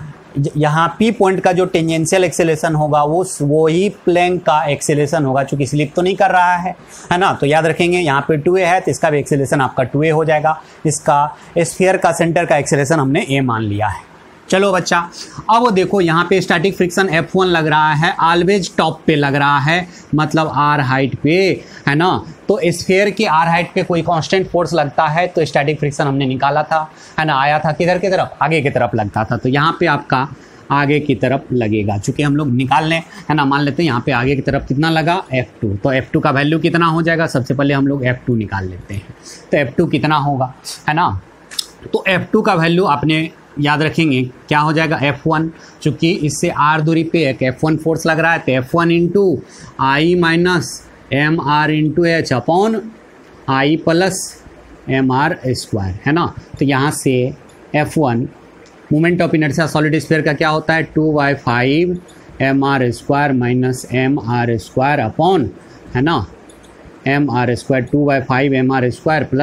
यहाँ P पॉइंट का जो टेंजेंशियल एक्सेलरेशन होगा वो ही प्लैंक का एक्सेलरेशन होगा, चूंकि स्लिप तो नहीं कर रहा है ना। तो याद रखेंगे यहाँ पे 2a है, तो इसका भी एक्सेलरेशन आपका 2a हो जाएगा। इसका स्फीयर का सेंटर का एक्सेलरेशन हमने a मान लिया है। चलो बच्चा, अब देखो यहाँ पे स्टैटिक फ्रिक्शन F1 लग रहा है, ऑलवेज टॉप पे लग रहा है, मतलब R हाइट पे, है ना। तो स्फीयर की R हाइट पे कोई कांस्टेंट फोर्स लगता है, तो स्टैटिक फ्रिक्शन हमने निकाला था, है ना, आया था किधर की तरफ, आगे की तरफ लगता था। तो यहाँ पे आपका आगे की तरफ लगेगा, चूंकि हम लोग निकाल लें, है ना, मान लेते हैं यहाँ पे आगे की तरफ कितना लगा, F2। तो F2 का वैल्यू कितना हो जाएगा, सबसे पहले हम लोग F2 निकाल लेते हैं। तो F2 कितना होगा, है ना, तो F2 का वैल्यू आपने याद रखेंगे क्या हो जाएगा, F1, चूँकि इससे R दूरी पे एक F1 फोर्स लग रहा है, तो F1 × I - mr × h upon I + mr², है ना। तो यहाँ से F1 moment of inertia solid sphere का क्या होता है, 2/5 mr² - mr² अपॉन, है ना, mr², 2/5 mr² +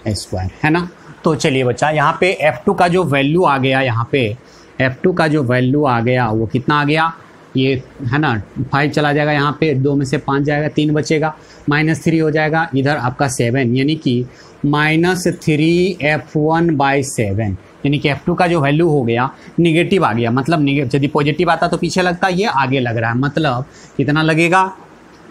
mr², है ना। तो चलिए बच्चा, यहाँ पे F2 का जो वैल्यू आ गया, यहाँ पे F2 का जो वैल्यू आ गया वो कितना आ गया, ये, है ना, 5 चला जाएगा, यहाँ पे 2 में से 5 जाएगा, 3 बचेगा, -3 हो जाएगा, इधर आपका 7, यानी कि -3F1/7, यानी कि F2 का जो वैल्यू हो गया निगेटिव आ गया। मतलब यदि पॉजिटिव आता तो पीछे लगता, ये आगे लग रहा है, मतलब कितना लगेगा,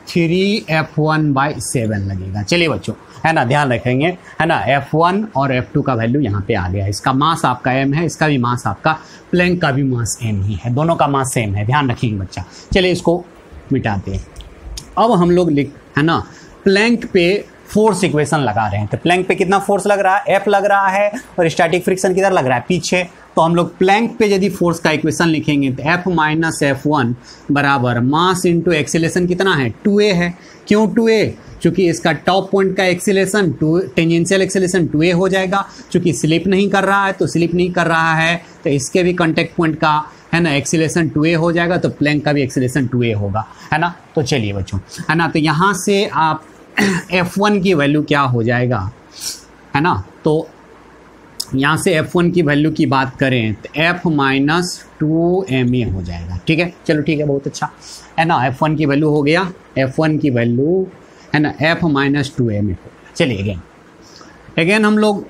3F1/7 लगेगा। चलिए बच्चों, है ना, ध्यान रखेंगे, है ना, F1 और F2 का वैल्यू यहाँ पे आ गया। इसका मास आपका m है, इसका भी मास आपका, प्लैंक का भी मास m ही है, दोनों का मास सेम है, ध्यान रखेंगे बच्चा। चलिए इसको मिटाते हैं। अब हम लोग है ना, प्लैंक पे फोर्स इक्वेशन लगा रहे हैं। तो प्लैंक पे कितना फोर्स लग रहा है, F लग रहा है, और स्टैटिक फ्रिक्शन किधर लग रहा है, पीछे। तो हम लोग प्लैंक पे यदि फोर्स का इक्वेशन लिखेंगे तो F माइनस F1 बराबर मास इंटू एक्सीलरेशन कितना है 2a है। क्यों 2a? चूंकि इसका टॉप पॉइंट का एक्सीलरेशन टेंजेंशियल एक्सीलरेशन 2a हो जाएगा। चूंकि स्लिप नहीं कर रहा है तो स्लिप नहीं कर रहा है तो इसके भी कॉन्टैक्ट पॉइंट का है ना एक्सीलरेशन 2a हो जाएगा, तो प्लैंक का भी एक्सीलरेशन 2a होगा, है ना। तो चलिए बच्चों, है ना, तो यहाँ से आप F1 की वैल्यू क्या हो जाएगा, है ना। तो यहाँ से F1 की वैल्यू की बात करें तो F माइनस 2ma हो जाएगा। ठीक है, चलो ठीक है, बहुत अच्छा, है ना। F1 की वैल्यू हो गया, F1 की वैल्यू है ना F माइनस 2ma। चलिए अगेन हम लोग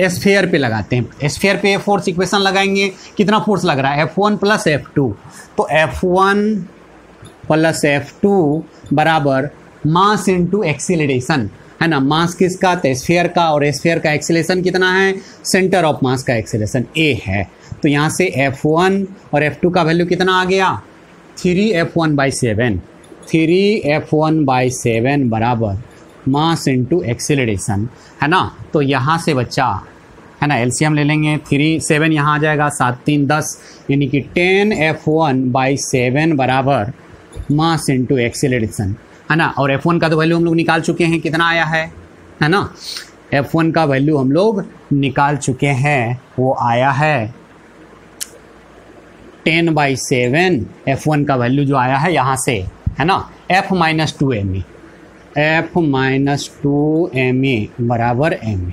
स्फीयर पे लगाते हैं। स्फीयर पे फोर्स इक्वेशन लगाएंगे, कितना फोर्स लग रहा है F1 प्लस F2। तो F1 प्लस F2 बराबर मास इंटू एक्सीलरेशन, है ना। मास किसका? तो स्फीयर का, और स्फीयर का एक्सीलरेशन कितना है? सेंटर ऑफ मास का एक्सीलरेशन a है। तो यहाँ से F1 और F2 का वैल्यू कितना आ गया 3F1/7। 3F1/7 बराबर मास इंटू एक्सीलरेशन, है ना। तो यहाँ से बच्चा, है ना, एलसीएम ले लेंगे। 3 7 यहाँ आ जाएगा, 7 3 10, यानी कि 10F1/7 बराबर मास इंटू एक्सीलरेशन, है ना। और F1 का तो वैल्यू हम लोग निकाल चुके हैं, कितना आया है ना। F1 का वैल्यू हम लोग निकाल चुके हैं, वो आया है 10/7। F1 का वैल्यू जो आया है यहाँ से, है ना, F minus 2ma, F minus 2ma बराबर ma।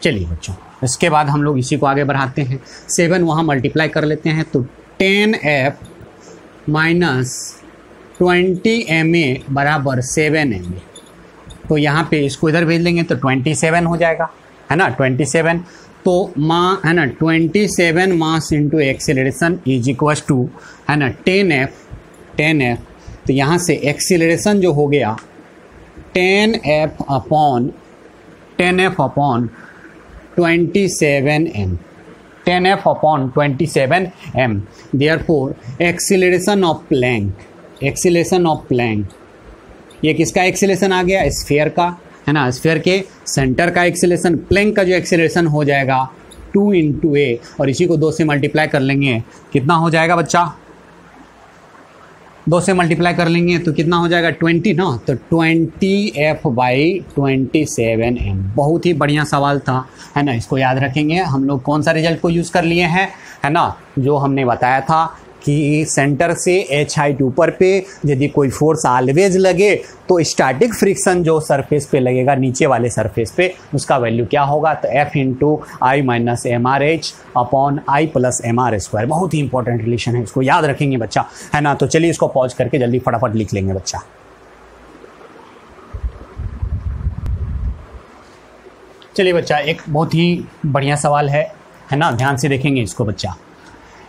चलिए बच्चों, इसके बाद हम लोग इसी को आगे बढ़ाते हैं। 7 वहाँ मल्टीप्लाई कर लेते हैं, तो 10F माइनस 20ma बराबर 7ma। तो यहाँ पे इसको इधर भेज लेंगे तो 27 हो जाएगा, है ना। 27 तो है ना 27 mass into acceleration is equal to, है ना, 10F। तो यहाँ से एक्सीलरेशन जो हो गया 10F upon 27m, 10F upon 27m। Therefore acceleration of Planck, ये किसका एक्सीलरेशन आ गया? स्फीयर का, है ना। स्फीयर के सेंटर का एक्सीलरेशन, प्लैंक का जो एक्सीलरेशन हो जाएगा 2 इंटू a, और इसी को 2 से मल्टीप्लाई कर लेंगे, कितना हो जाएगा बच्चा? 2 से मल्टीप्लाई कर लेंगे तो कितना हो जाएगा 20 ना। तो 20F/27m। बहुत ही बढ़िया सवाल था, है ना। इसको याद रखेंगे। हम लोग कौन सा रिजल्ट को यूज़ कर लिए हैं, है ना, जो हमने बताया था कि सेंटर से h हाइट ऊपर पे यदि कोई फोर्स ऑलवेज लगे तो स्टैटिक फ्रिक्शन जो सरफेस पे लगेगा नीचे वाले सरफेस पे, उसका वैल्यू क्या होगा? तो F into I minus MRH upon I plus MR²। बहुत ही इंपॉर्टेंट रिलेशन है, इसको याद रखेंगे बच्चा, है ना। तो चलिए इसको पॉज करके जल्दी फटाफट लिख लेंगे बच्चा। चलिए बच्चा, एक बहुत ही बढ़िया सवाल है ना, ध्यान से देखेंगे इसको बच्चा।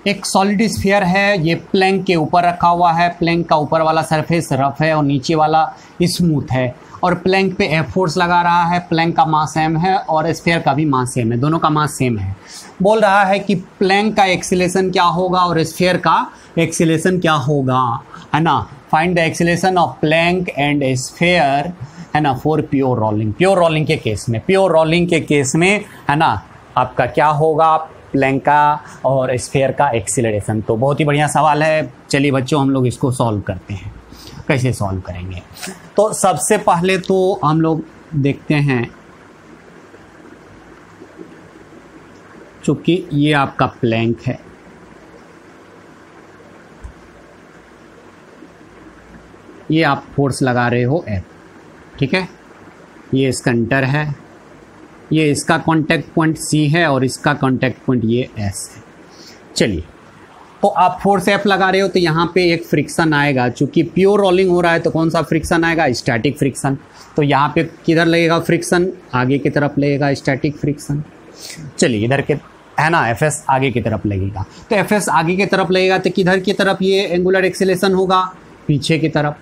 एक सॉलिड स्फीयर है, ये प्लैंक के ऊपर रखा हुआ है। प्लैंक का ऊपर वाला सरफेस रफ है और नीचे वाला स्मूथ है, और प्लैंक पे F फोर्स लगा रहा है। प्लैंक का मास m है और स्फीयर का भी मास m है, दोनों का मास सेम है। बोल रहा है कि प्लैंक का एक्सीलरेशन क्या होगा और स्फीयर का एक्सीलरेशन क्या होगा, है ना। Find the acceleration of plank and sphere, है ना, for pure rolling. Pure rolling के केस में, है ना, आपका क्या होगा? प्लैंक का और स्फीयर का एक्सीलरेशन। तो बहुत ही बढ़िया सवाल है। चलिए बच्चों, हम लोग इसको सॉल्व करते हैं। कैसे सॉल्व करेंगे? तो सबसे पहले तो हम लोग देखते हैं, चूंकि ये आपका प्लैंक है, ये आप फोर्स लगा रहे हो F, ठीक है। ये सेंटर है, ये इसका कांटेक्ट पॉइंट C है और इसका कांटेक्ट पॉइंट ये S है। चलिए, तो आप फोर्स F लगा रहे हो तो यहाँ पे एक फ्रिक्शन आएगा। चूंकि प्योर रोलिंग हो रहा है तो कौन सा फ्रिक्शन आएगा? Static friction. तो यहाँ पे किधर लगेगा फ्रिक्शन? आगे की तरफ लगेगा स्टैटिक फ्रिक्शन। चलिए इधर के, है ना, Fs आगे की तरफ लगेगा। तो Fs आगे की तरफ लगेगा तो किधर की तरफ ये एंगुलर एक्सीलरेशन होगा? पीछे की तरफ,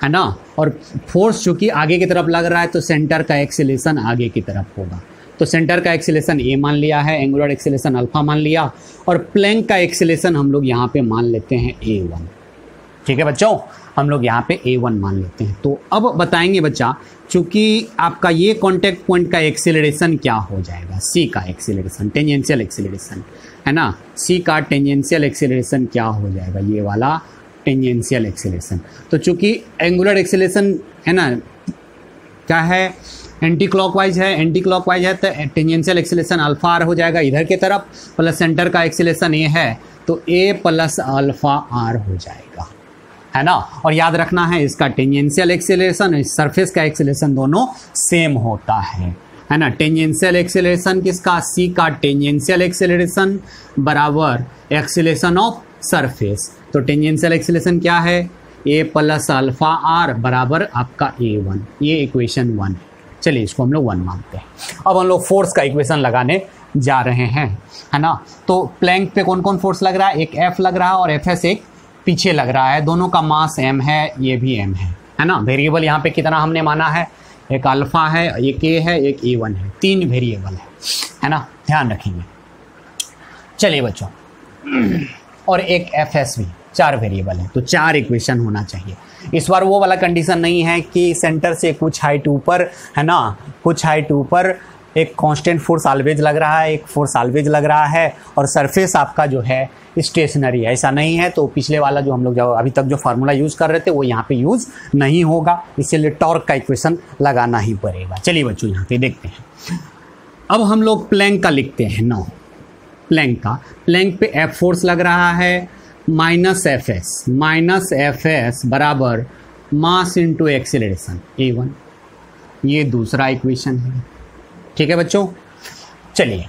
है ना। और फोर्स चूंकि आगे की तरफ लग रहा है तो सेंटर का एक्सीलरेशन आगे की तरफ होगा। तो सेंटर का एक्सीलरेशन a मान लिया है, एंगुलर एक्सीलरेशन अल्फा मान लिया, और प्लैंक का एक्सीलरेशन हम लोग यहाँ पे मान लेते हैं a1। ठीक है बच्चों, हम लोग यहाँ पे a1 मान लेते हैं। तो अब बताएंगे बच्चा, चूंकि आपका ये कांटेक्ट पॉइंट का एक्सीलरेशन क्या हो जाएगा? c का एक्सीलरेशन, टेंजेंशियल एक्सीलरेशन, है ना, सी का टेंजेंशियल एक्सेलरेशन क्या हो जाएगा, ये वाला टेंजेंशियल एक्सेलरेशन। तो चूंकि एंगुलर एक्सेलरेशन है ना क्या है, एंटी क्लॉकवाइज है तो टेंजेंशियल एक्सेलरेशन अल्फा आर हो जाएगा इधर की तरफ, प्लस सेंटर का एक्सेलरेशन ए है तो ए प्लस अल्फा आर हो जाएगा, है ना। और याद रखना है इसका टेंजेंशियल एक्सेलरेशन और सरफेस का एक्सेलरेशन दोनों सेम होता है ना। टेंजेंशियल एक्सेलरेशन किसका, सी का टेंजेंशियल एक्सेलरेशन बराबर एक्सेलरेशन ऑफ सरफेस। तो टेंजेंशियल एक्सेलरेशन क्या है, ए प्लस अल्फा आर बराबर आपका A1, ये इक्वेशन 1 है। चलिए इसको हम लोग 1 मानते हैं। अब हम लोग फोर्स का इक्वेशन लगाने जा रहे हैं, है ना। तो प्लैंक पे कौन कौन फोर्स लग रहा है, एक F लग रहा है और Fs एक पीछे लग रहा है, दोनों का मास m है, ये भी m है ना। वेरिएबल यहाँ पे कितना हमने माना है, एक अल्फा है, एक A है, एक A1 है, 3 वेरिएबल है ना, ध्यान रखेंगे। चलिए बच्चों, और एक Fs भी, 4 वेरिएबल है, तो 4 इक्वेशन होना चाहिए। इस बार वो वाला कंडीशन नहीं है कि सेंटर से कुछ हाइट ऊपर, है ना, कुछ हाइट ऊपर एक कांस्टेंट फोर्स ऑलवेज लग रहा है, एक फोर्स ऑलवेज लग रहा है और सरफेस आपका जो है स्टेशनरी है, ऐसा नहीं है। तो पिछले वाला जो हम लोग जो अभी तक जो फार्मूला यूज़ कर रहे थे वो यहाँ पे यूज़ नहीं होगा, इसीलिए टॉर्क का इक्वेशन लगाना ही पड़ेगा। चलिए बच्चों यहाँ पे देखते हैं। अब हम लोग प्लैंक का लिखते हैं ना, प्लैंक पे F फोर्स लग रहा है माइनस एफ एस बराबर मास इंटू एक्सेलरेशन A1, ये दूसरा इक्वेशन है। ठीक है बच्चों, चलिए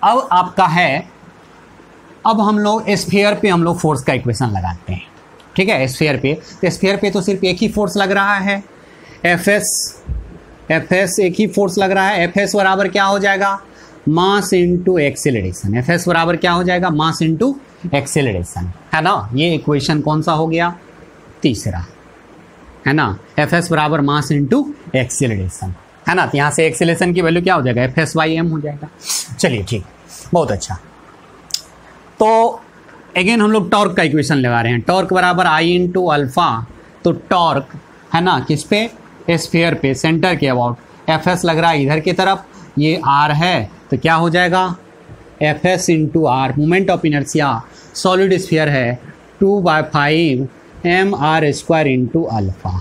अब आपका है, अब हम लोग स्फीयर पे हम लोग फोर्स का इक्वेशन लगाते हैं। ठीक है, स्फीयर पे, तो स्फीयर पे तो सिर्फ एक ही फोर्स लग रहा है, एफ एस एक ही फोर्स लग रहा है। एफ एस बराबर क्या हो जाएगा, मास इंटू एक्सेलरेशन। एफ एस बराबर क्या हो जाएगा, मास इंटू एक्सेलरेशन, है ना। ये इक्वेशन कौन सा हो गया, तीसरा, है ना। एफ एस बराबर मास इंटू एक्सेलरेशन, है ना। तो यहाँ से एक्सेलरेशन की वैल्यू क्या हो जाएगा, एफ एस बाई एम हो जाएगा। चलिए ठीक, बहुत अच्छा। तो अगेन हम लोग टॉर्क का इक्वेशन लगा रहे हैं, टॉर्क बराबर आई इंटू अल्फा। तो टॉर्क है ना किस पे, स्फीयर पे, सेंटर के अबाउट। एफ एस लग रहा है इधर की तरफ, ये आर है, तो क्या हो जाएगा F S into R, moment of inertia solid sphere है 2/5 mr² इंटू अल्फा।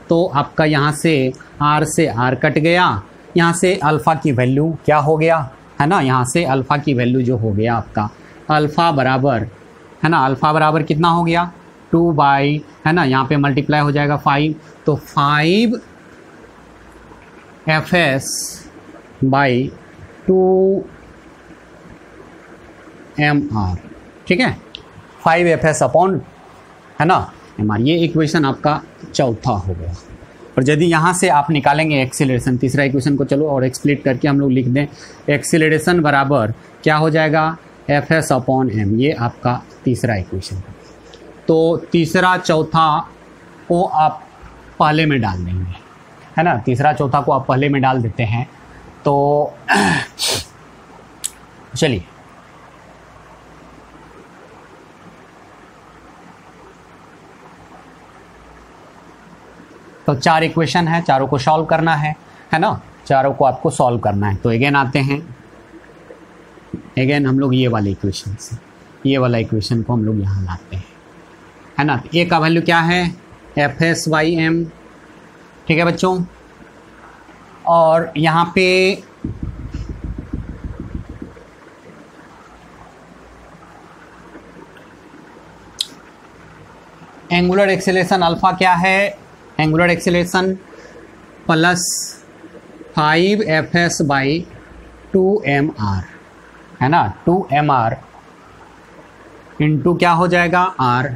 तो आपका यहाँ से आर कट गया, यहाँ से अल्फ़ा की वैल्यू क्या हो गया, है ना। यहाँ से अल्फ़ा की वैल्यू जो हो गया आपका, अल्फ़ा बराबर, है ना, अल्फ़ा बराबर कितना हो गया 2 बाई, है ना, यहाँ पे मल्टीप्लाई हो जाएगा 5, तो 5 एफ एस बाई 2 mr। ठीक है, 5 एफ एस अपॉन, है ना, mr। ये इक्वेशन आपका चौथा हो गया। और यदि यहाँ से आप निकालेंगे एक्सीलरेशन, तीसरा इक्वेशन को चलो और एक्सप्लिट करके हम लोग लिख दें, एक्सीलरेशन बराबर क्या हो जाएगा एफ एस अपॉन एम, ये आपका तीसरा इक्वेशन। तो तीसरा चौथा को आप पहले में डाल देंगे, है ना, तीसरा चौथा को आप पहले में डाल देते हैं। तो चलिए तो 4 इक्वेशन है, चारों को सॉल्व करना है ना, चारों को आपको सॉल्व करना है। तो अगेन आते हैं, अगेन हम लोग ये वाले इक्वेशन से, ये वाला इक्वेशन को हम लोग यहाँ लाते हैं, है ना। ए का वैल्यू क्या है, एफ एस बाई एम। ठीक है बच्चों, और यहाँ पे एंगुलर एक्सेलरेशन अल्फा क्या है, angular acceleration plus 5 F S by 2 mr, है ना, 2 mr इंटू क्या हो जाएगा r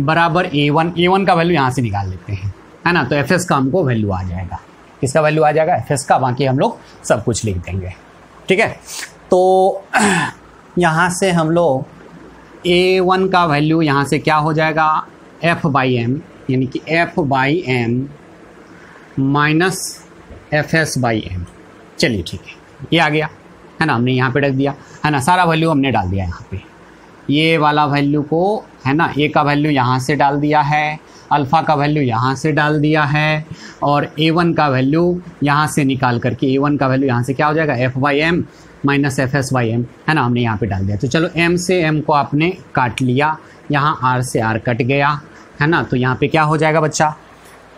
बराबर A1 का वैल्यू यहाँ से निकाल लेते हैं, है ना। तो एफ एस का हमको वैल्यू आ जाएगा, किसका वैल्यू आ जाएगा, एफ एस का, बाकी हम लोग सब कुछ लिख देंगे। ठीक है, तो यहाँ से हम लोग A1 का वैल्यू यहाँ से क्या हो जाएगा F बाई एम, यानी कि F by M minus F S by M. चलिए ठीक है, ये आ गया, है ना, हमने यहाँ पे रख दिया, है ना, सारा वैल्यू हमने डाल दिया यहाँ पे। ये वाला वैल्यू को, है ना, ए का वैल्यू यहाँ से डाल दिया है, अल्फ़ा का वैल्यू यहाँ से डाल दिया है, और A1 का वैल्यू यहाँ से निकाल करके A1 का वैल्यू यहाँ से क्या हो जाएगा F by M minus F S by M, है ना, हमने यहाँ पे डाल दिया। तो चलो m से m को आपने काट लिया, यहाँ r से r कट गया, है ना, तो यहाँ पे क्या हो जाएगा बच्चा,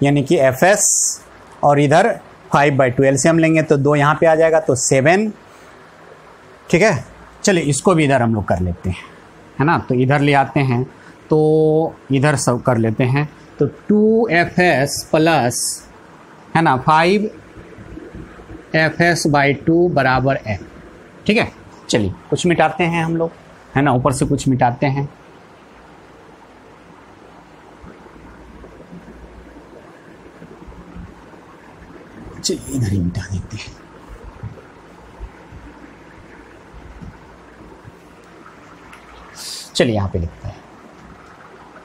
यानी कि एफ एस और इधर 5/2 एलसीएम लेंगे तो 2 यहाँ पे आ जाएगा तो 7, ठीक है। चलिए इसको भी इधर हम लोग कर लेते हैं, है ना, तो इधर ले आते हैं, तो इधर सब कर लेते हैं, तो 2fs प्लस, है ना, 5fs/2 बराबर f, ठीक है। चलिए कुछ मिटाते हैं हम लोग, है ना, ऊपर से कुछ मिटाते हैं, चलिए इधर ही मिटा देते हैं। चलिए यहाँ पे लिखते हैं,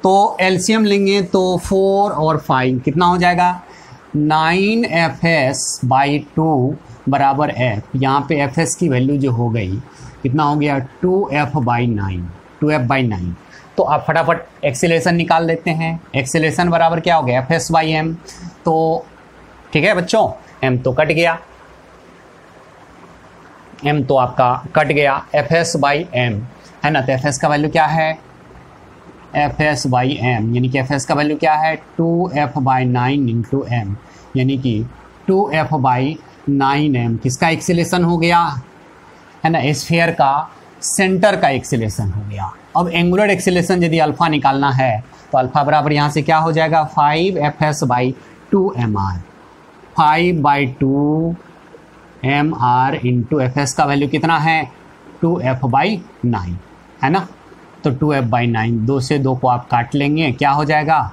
तो एलसीएम लेंगे तो 4 और 5 कितना हो जाएगा, 9fs/2 बराबर f। यहाँ पे fs की वैल्यू जो हो गई कितना हो गया, 2f/9। तो आप फटाफट एक्सेलरेशन निकाल लेते हैं। एक्सेलरेशन बराबर क्या हो गया, fs/m। तो ठीक है बच्चों, m तो कट गया, m तो आपका कट गया, fs/m, है ना, तो fs का वैल्यू क्या है, fs/m, यानी कि fs का वैल्यू क्या है, 2f/9 इंटू m, यानी कि 2f/9m किसका एक्सेलरेशन हो गया, है ना, स्फीयर का सेंटर का एक्सेलरेशन हो गया। अब एंगुलर एक्सेलरेशन यदि अल्फा निकालना है तो अल्फा बराबर यहाँ से क्या हो जाएगा, 5fs/2mr, 5/2mr इंटू fs का वैल्यू कितना है, 2f/9, है ना, तो 2f/9, 2 से 2 को आप काट लेंगे, क्या हो जाएगा,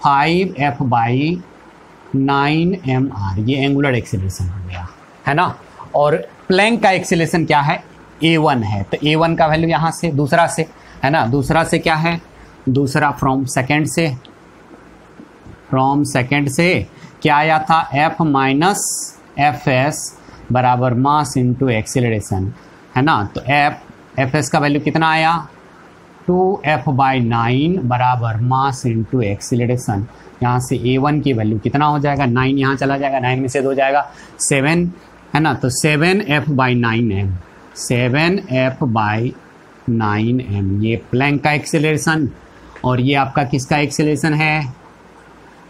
5f/9mr, ये एंगुलर एक्सेलरेशन हो गया, है ना। और प्लैंक का एक्सेलरेशन क्या है, a1 है, तो a1 का वैल्यू यहाँ से दूसरा से, है ना, दूसरा से क्या है, दूसरा फ्रॉम सेकेंड से क्या आया था, f माइनस fs बराबर मास इंटू एक्सेलरेशन, है ना, तो fs का वैल्यू कितना आया, 2f/9 बराबर मास इंटू एक्सीलरेशन। यहाँ से a1 की वैल्यू कितना हो जाएगा, 9 यहाँ चला जाएगा, 9 में से 2 जाएगा 7, है ना, तो 7f/9m, 7f/9m, ये प्लैंक का एक्सीलरेशन। और ये आपका किसका एक्सीलरेशन है,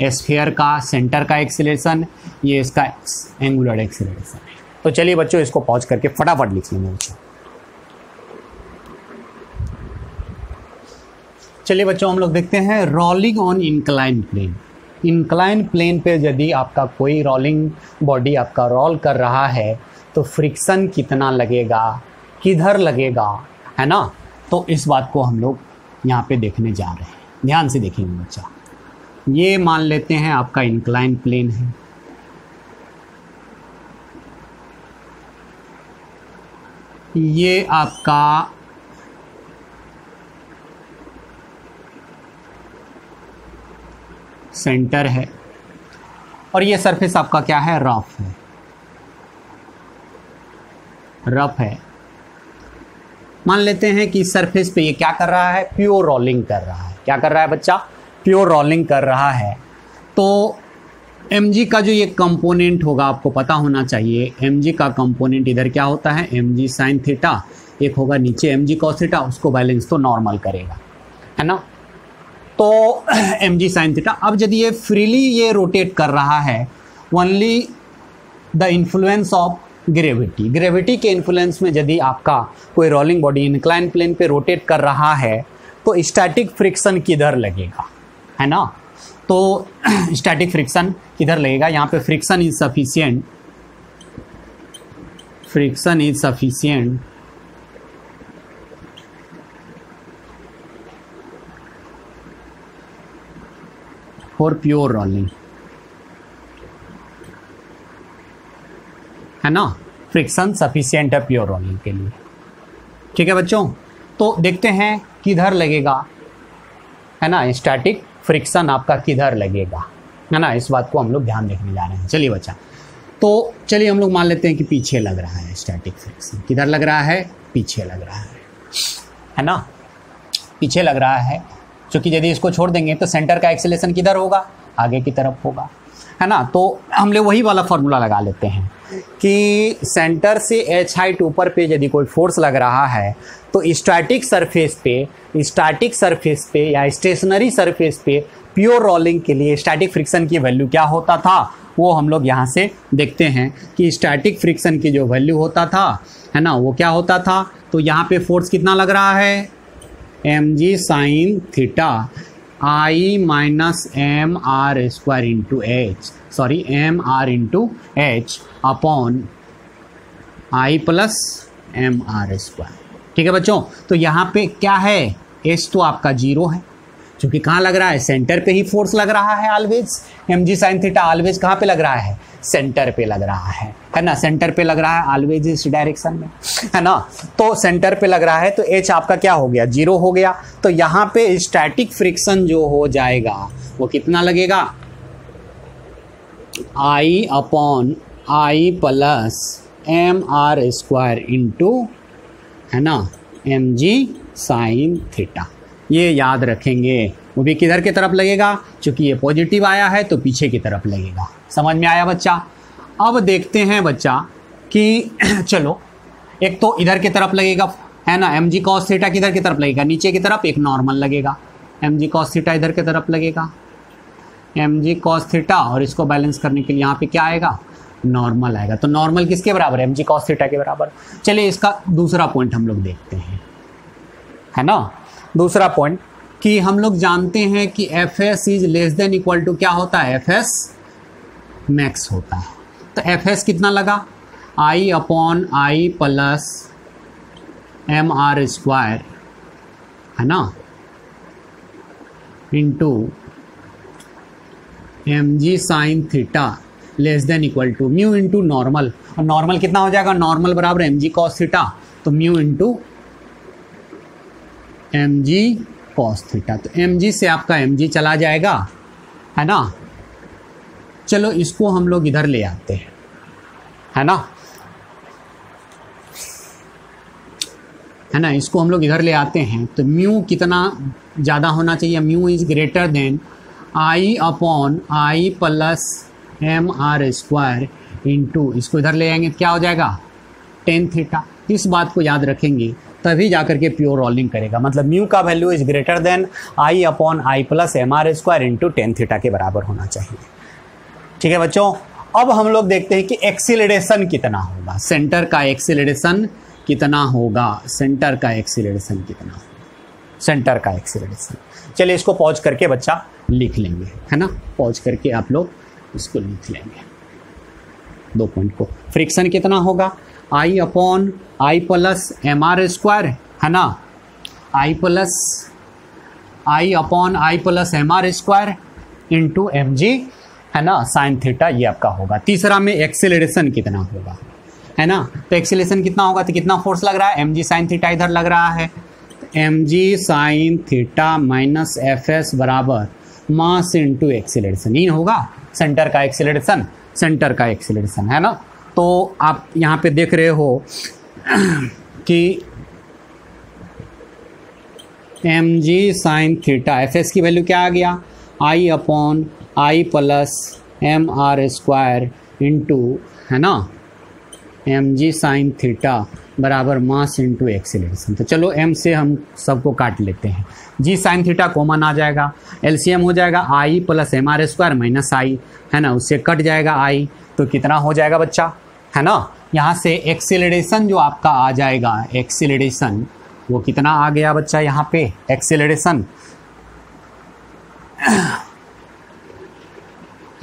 स्फीयर का सेंटर का एक्सीलरेशन, ये इसका एंगुलर एक्सीलरेशन है। तो चलिए बच्चों इसको पॉज करके फटाफट लिख लेंगे बच्चों। चलिए बच्चों हम लोग देखते हैं rolling on incline plane. Incline plane पे यदि आपका कोई रोलिंग बॉडी आपका रोल कर रहा है तो फ्रिक्शन कितना लगेगा, किधर लगेगा, है ना, तो इस बात को हम लोग यहाँ पे देखने जा रहे हैं। ध्यान से देखेंगे बच्चा, ये मान लेते हैं आपका इंक्लाइन प्लेन है, ये आपका सेंटर है और ये सरफेस आपका क्या है, रफ है। मान लेते हैं कि सरफेस पे ये क्या कर रहा है, प्योर रोलिंग कर रहा है। क्या कर रहा है बच्चा, प्योर रोलिंग कर रहा है। तो mg का जो ये कंपोनेंट होगा आपको पता होना चाहिए, mg का कंपोनेंट इधर क्या होता है, mg साइन थीटा, एक होगा नीचे mg कॉस थीटा, उसको बैलेंस तो नॉर्मल करेगा, है ना, तो mg साइन थीटा। अब यदि ये फ्रीली ये रोटेट कर रहा है, only the influence of gravity के इन्फ्लुएंस में यदि आपका कोई रोलिंग बॉडी इंक्लाइन प्लेन पे रोटेट कर रहा है तो स्टैटिक फ्रिक्शन किधर लगेगा, है ना, तो स्टैटिक फ्रिक्शन किधर लगेगा, यहाँ पे friction is sufficient for pure rolling, है ना, फ्रिक्शन सफिशिएंट है प्योर रोलिंग के लिए। ठीक है बच्चों, तो देखते हैं किधर लगेगा, है ना, स्टैटिक फ्रिक्शन आपका किधर लगेगा, है ना, इस बात को हम लोग ध्यान देखने जा रहे हैं। चलिए बच्चा, तो चलिए हम लोग मान लेते हैं कि पीछे लग रहा है स्टैटिक फ्रिक्शन। किधर लग रहा है, पीछे लग रहा है ना, पीछे लग रहा है, क्योंकि यदि इसको छोड़ देंगे तो सेंटर का एक्सेलरेशन किधर होगा, आगे की तरफ होगा, है ना। तो हम लोग वही वाला फॉर्मूला लगा लेते हैं कि सेंटर से h हाइट ऊपर पे यदि कोई फोर्स लग रहा है तो स्टैटिक सरफेस पे या स्टेशनरी सरफेस पे प्योर रोलिंग के लिए स्टैटिक फ्रिक्शन की वैल्यू क्या होता था, वो हम लोग यहाँ से देखते हैं कि स्टैटिक फ्रिक्शन की जो वैल्यू होता था, है ना, वो क्या होता था। तो यहाँ पे फोर्स कितना लग रहा है, mg sine theta I minus M R square into H, sorry M R into H upon I plus M R square. ठीक है बच्चों, तो यहाँ पे क्या है, एच तो आपका 0 है, क्योंकि कहाँ लग रहा है, सेंटर पे ही फोर्स लग रहा है always. mg sine theta always कहाँ पे लग रहा है, सेंटर पे लग रहा है ना, सेंटर पे लग रहा है ऑलवेज इस डायरेक्शन में, है ना। तो सेंटर पे लग रहा है तो h आपका क्या हो गया, 0 हो गया। तो यहाँ पे स्टैटिक फ्रिक्शन जो हो जाएगा वो कितना लगेगा, I upon I plus M R square into, है ना, mg साइन थीटा। ये याद रखेंगे, वो भी किधर की तरफ लगेगा, क्योंकि ये पॉजिटिव आया है तो पीछे की तरफ लगेगा। समझ में आया बच्चा। अब देखते हैं बच्चा कि चलो एक तो इधर की तरफ लगेगा, है ना, mg cos थीटा किधर की तरफ लगेगा, नीचे की तरफ, एक नॉर्मल लगेगा, mg cos थीटा इधर की तरफ लगेगा, mg cos थीटा, और इसको बैलेंस करने के लिए यहाँ पे क्या आएगा, नॉर्मल आएगा। तो नॉर्मल किसके बराबर है, mg cos थीटा के बराबर। चलिए इसका दूसरा पॉइंट हम लोग देखते हैं, है ना। दूसरा पॉइंट कि हम लोग जानते हैं कि F S is less than equal to क्या होता है, एफ एस मैक्स होता है। तो एफ एस कितना लगा, I upon I plus M R square, है ना, into mg sine theta less than equal to mu into normal. और नॉर्मल कितना हो जाएगा, नॉर्मल बराबर mg cos थीटा, तो mu into mg cos theta. तो mg से आपका mg चला जाएगा, है ना। चलो इसको हम लोग इधर ले आते हैं, है ना, इसको हम लोग इधर ले आते हैं। तो म्यू कितना ज़्यादा होना चाहिए, mu is greater than I upon I plus M R square into, इसको इधर ले आएंगे क्या हो जाएगा, टेन थीटा। इस बात को याद रखेंगे तभी जाकर के प्योर रोलिंग करेगा, मतलब म्यू का value is greater than I upon I plus M R square into tan theta के बराबर होना चाहिए। ठीक है बच्चों, अब हम लोग देखते हैं कि एक्सीलरेशन कितना होगा, सेंटर का एक्सीलरेशन कितना होगा, सेंटर का एक्सीलरेशन कितना होगा, सेंटर का एक्सीलरेशन। चलिए इसको पॉज करके बच्चा लिख लेंगे, है ना, पॉज करके आप लोग इसको लिख लेंगे, दो पॉइंट को। फ्रिक्शन कितना होगा, I upon I plus M R square, है ना, I upon I plus M R square into mg, है ना, साइन थीटा, ये आपका होगा। तीसरा में एक्सेलरेशन कितना होगा, है ना, तो एक्सेलरेशन कितना होगा, तो कितना फोर्स लग रहा है, mg साइन थीटा इधर लग रहा है, mg sine theta minus F S बराबर मास इंटू एक्सेलरेशन, ये होगा सेंटर का एक्सेलरेशन, सेंटर का एक्सेलरेशन, है ना। तो आप यहाँ पे देख रहे हो कि mg sine theta, F S की वैल्यू क्या आ गया, I upon I plus M R square into, है ना, mg साइन थीटा बराबर मास इंटू एक्सेलरेशन। तो चलो m से हम सबको काट लेते हैं, g साइन थीटा कॉमन आ जाएगा, एलसीएम हो जाएगा I plus M R square minus I, है ना, उससे कट जाएगा I, तो कितना हो जाएगा बच्चा, है ना। यहाँ से एक्सेलरेशन जो आपका आ जाएगा, एक्सेलरेशन वो कितना आ गया बच्चा, यहाँ पे acceleration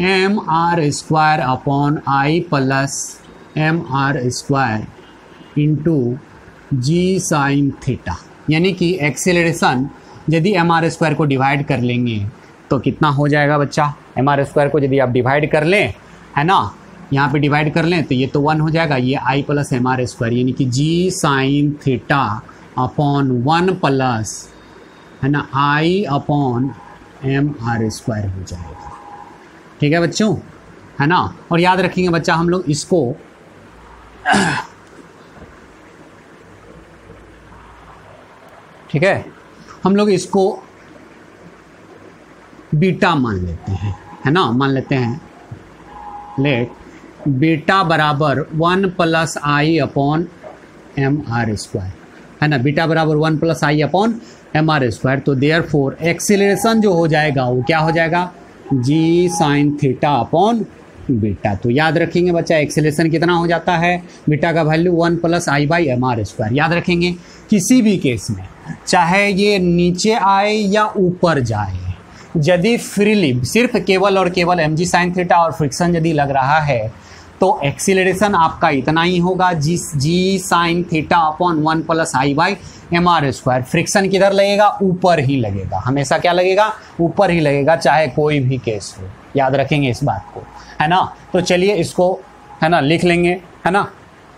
M R square upon I plus M R square into G sine theta, यानी कि एक्सेलरेशन यदि एम आर स्क्वायर को डिवाइड कर लेंगे तो कितना हो जाएगा बच्चा, एम आर स्क्वायर को यदि आप डिवाइड कर लें, है ना, यहाँ पे डिवाइड कर लें तो ये तो 1 हो जाएगा, ये I plus M R square, यानी कि G sine theta upon 1 plus, है ना, I upon M R square हो जाएगा। ठीक है बच्चों, है ना। और याद रखेंगे बच्चा, हम लोग इसको ठीक है, हम लोग इसको बीटा मान लेते हैं, है ना, मान लेते हैं लेट बीटा बराबर 1 प्लस आई अपॉन एम आर स्क्वायर, है ना, बीटा बराबर 1 प्लस आई अपॉन एम आर स्क्वायर। तो देयरफॉर एक्सीलरेशन जो हो जाएगा वो क्या हो जाएगा, जी साइन थीटा अपॉन बीटा। तो याद रखेंगे बच्चा एक्सीलरेशन कितना हो जाता है, बीटा का value 1 plus I by M R square. याद रखेंगे किसी भी केस में चाहे ये नीचे आए या ऊपर जाए, यदि फ्रीली सिर्फ केवल और केवल एम जी साइन थीटा और फ्रिक्शन यदि लग रहा है तो एक्सीलरेशन आपका इतना ही होगा, G sine theta upon 1 plus I by M R square. Friction किधर लगेगा, ऊपर ही लगेगा, हमेशा क्या लगेगा, ऊपर ही लगेगा, चाहे कोई भी केस हो। याद रखेंगे इस बात को, है ना। तो चलिए इसको, है ना, लिख लेंगे, है ना।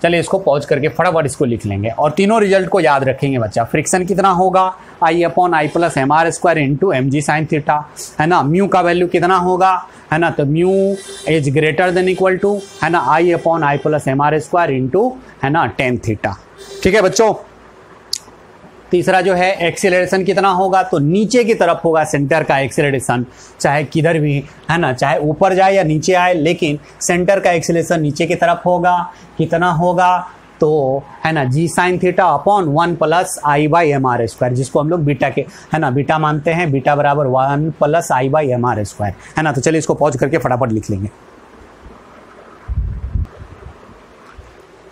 चलिए इसको पॉज करके फटाफट इसको लिख लेंगे और तीनों रिजल्ट को याद रखेंगे बच्चा। फ्रिक्शन कितना होगा, I upon I plus M R square into M G sine theta, है ना। म्यू का वैल्यू कितना होगा, है ना, तो mu is greater than equal to, है ना, I upon I plus M R square into, है ना, टेन थीटा। ठीक है बच्चों। तीसरा जो है एक्सीलरेशन कितना होगा, तो नीचे की तरफ होगा सेंटर का एक्सीलरेशन, चाहे किधर भी, है ना, चाहे ऊपर जाए या नीचे आए, लेकिन सेंटर का एक्सीलरेशन नीचे की तरफ होगा। कितना होगा, तो है ना, G sine theta upon 1 plus I by M R square, जिसको हम लोग बीटा के, है ना, बीटा मानते हैं, बीटा बराबर 1 plus I by M R square, है ना। तो चलिए इसको पॉज करके फटाफट लिख लेंगे।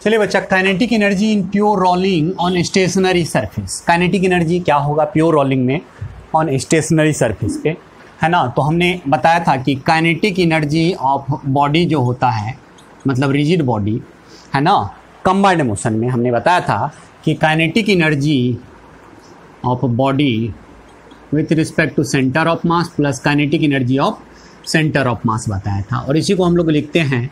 चलिए बच्चा, kinetic energy in pure rolling on stationary surface. Kinetic energy क्या होगा प्योर रोलिंग में ऑन स्टेशनरी सरफेस पे, है ना। तो हमने बताया था कि काइनेटिक एनर्जी ऑफ बॉडी जो होता है, मतलब रिजिड बॉडी, है ना, कंबाइंड मोशन में हमने बताया था कि kinetic energy of body with respect to centre of mass plus kinetic energy of centre of mass बताया था। और इसी को हम लोग लिखते हैं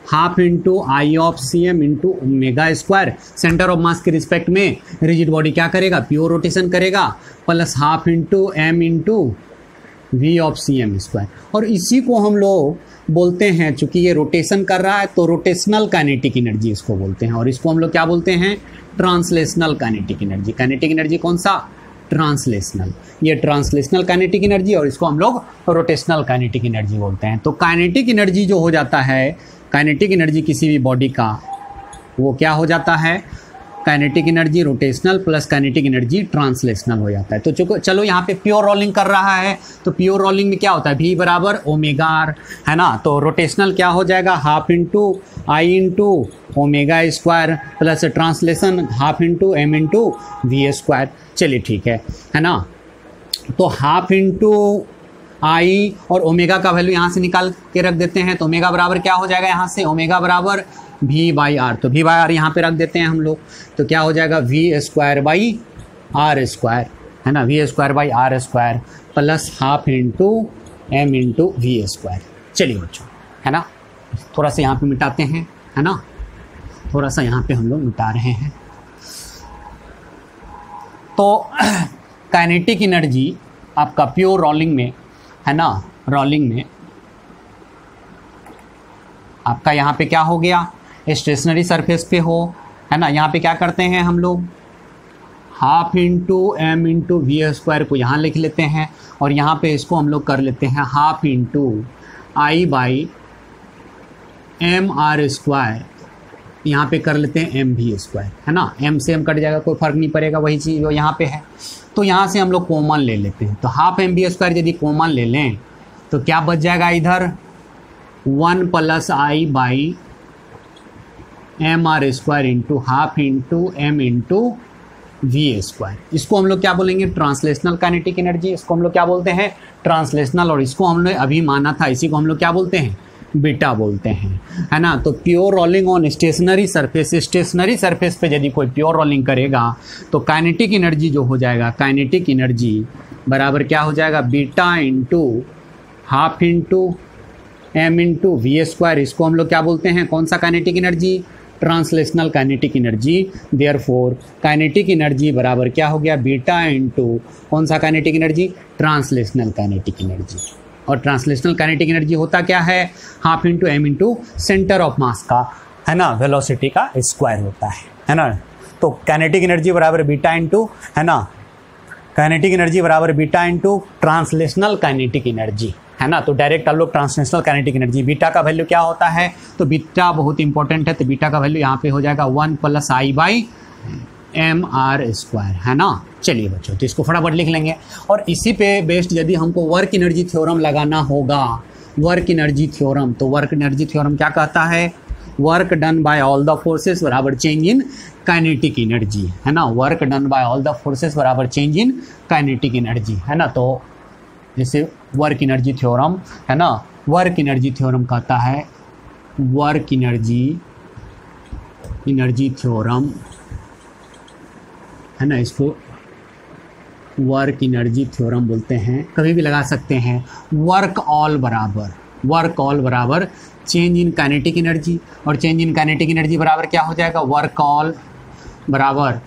half into I of C M into omega square. Centre of mass के रिस्पेक्ट में रिजिड बॉडी क्या करेगा, प्योर रोटेशन करेगा, plus half into M into V of C M square. और इसी को हम लोग बोलते हैं, चूंकि ये रोटेशन कर रहा है तो रोटेशनल काइनेटिक एनर्जी इसको बोलते हैं, और इसको हम लोग क्या बोलते हैं, translational kinetic energy. Kinetic energy कौन सा, ट्रांसलेशनल, ये ट्रांसलेशनल काइनेटिक एनर्जी, और इसको हम लोग रोटेशनल काइनेटिक एनर्जी बोलते हैं। तो काइनेटिक एनर्जी जो हो जाता है, काइनेटिक एनर्जी किसी भी बॉडी का, वो क्या हो जाता है, kinetic energy rotational plus kinetic energy translational हो जाता है। तो चलो यहाँ पे प्योर रोलिंग कर रहा है, तो प्योर रोलिंग में क्या होता है, भी बराबर ओमेगा आर, है ना। तो रोटेशनल क्या हो जाएगा, half into I into omega square plus translation half into M into V square. चलिए ठीक है ना। तो हाफ इंटू आई और ओमेगा का वैल्यू यहाँ से निकाल के रख देते हैं, तो ओमेगा बराबर क्या हो जाएगा, यहाँ से ओमेगा बराबर वी बाई आर। तो वी बाई आर यहाँ पे रख देते हैं हम लोग, तो क्या हो जाएगा, V square by R square, है ना, V square by R square plus half into M into V square. चलिए बच्चों, है ना, थोड़ा सा यहाँ पे मिटाते हैं, है ना, थोड़ा सा यहाँ पे हम लोग मिटा रहे हैं। तो काइनेटिक एनर्जी आपका प्योर रोलिंग में, है ना, रोलिंग में आपका यहाँ पे क्या हो गया, स्टेशनरी सरफेस पे हो, है ना, यहाँ पे क्या करते हैं हम लोग, half into M into V square को यहाँ लिख लेते हैं, और यहाँ पे इसको हम लोग कर लेते हैं half into I by M R square, यहाँ पे कर लेते हैं एम वी स्क्वायर, है ना। एम से एम कट जाएगा, कोई फर्क नहीं पड़ेगा, वही चीज़ जो यहाँ पे है। तो यहाँ से हम लोग कॉमन ले लेते हैं, तो हाफ एम वी स्क्वायर यदि कॉमन ले लें तो क्या बच जाएगा इधर, 1 plus I by M R square into half into M into V square. इसको हम लोग क्या बोलेंगे, ट्रांसलेशनल काइनेटिक एनर्जी, इसको हम लोग क्या बोलते हैं, ट्रांसलेशनल, और इसको हमने अभी माना था, इसी को हम लोग क्या बोलते हैं, बीटा बोलते हैं, है ना। तो pure rolling on stationary surface, stationary surface पे यदि कोई प्योर रोलिंग करेगा तो काइनेटिक एनर्जी जो हो जाएगा, काइनेटिक एनर्जी बराबर क्या हो जाएगा, beta into half into M into V square. इसको हम लोग क्या बोलते हैं, कौन सा kinetic energy, translational kinetic energy. Therefore kinetic energy बराबर क्या हो गया, बीटा इंटू कौन सा kinetic energy, translational kinetic energy. और ट्रांसलेशनल काइनेटिक एनर्जी होता क्या है, half into M into centre of mass का, है ना, वेलोसिटी का स्क्वायर होता है ना। तो काइनेटिक एनर्जी बराबर बीटा इंटू, है ना, काइनेटिक एनर्जी बराबर beta into translational kinetic energy, है ना। तो डायरेक्ट आप लोग ट्रांसलेशनल काइनेटिक एनर्जी, बीटा का वैल्यू क्या होता है, तो बीटा बहुत इंपॉर्टेंट है, तो बीटा का वैल्यू यहाँ पे हो जाएगा 1 + I/mr², है ना। चलिए बच्चों, तो इसको फटाफट लिख लेंगे। और इसी पे बेस्ड यदि हमको वर्क एनर्जी थ्योरम लगाना होगा, वर्क एनर्जी थ्योरम, तो वर्क एनर्जी थ्योरम क्या कहता है, work done by all the forces बराबर चेंज इन काइनेटिक एनर्जी, है ना। Work done by all the forces बराबर चेंज इन काइनेटिक एनर्जी, है ना। तो जैसे वर्क एनर्जी थ्योरम, है ना, वर्क एनर्जी थ्योरम कहता है, वर्क एनर्जी थ्योरम, है ना, इसको वर्क एनर्जी थ्योरम बोलते हैं, कभी भी लगा सकते हैं। वर्क ऑल बराबर चेंज इन काइनेटिक एनर्जी, और चेंज इन काइनेटिक एनर्जी बराबर क्या हो जाएगा, वर्क ऑल बराबर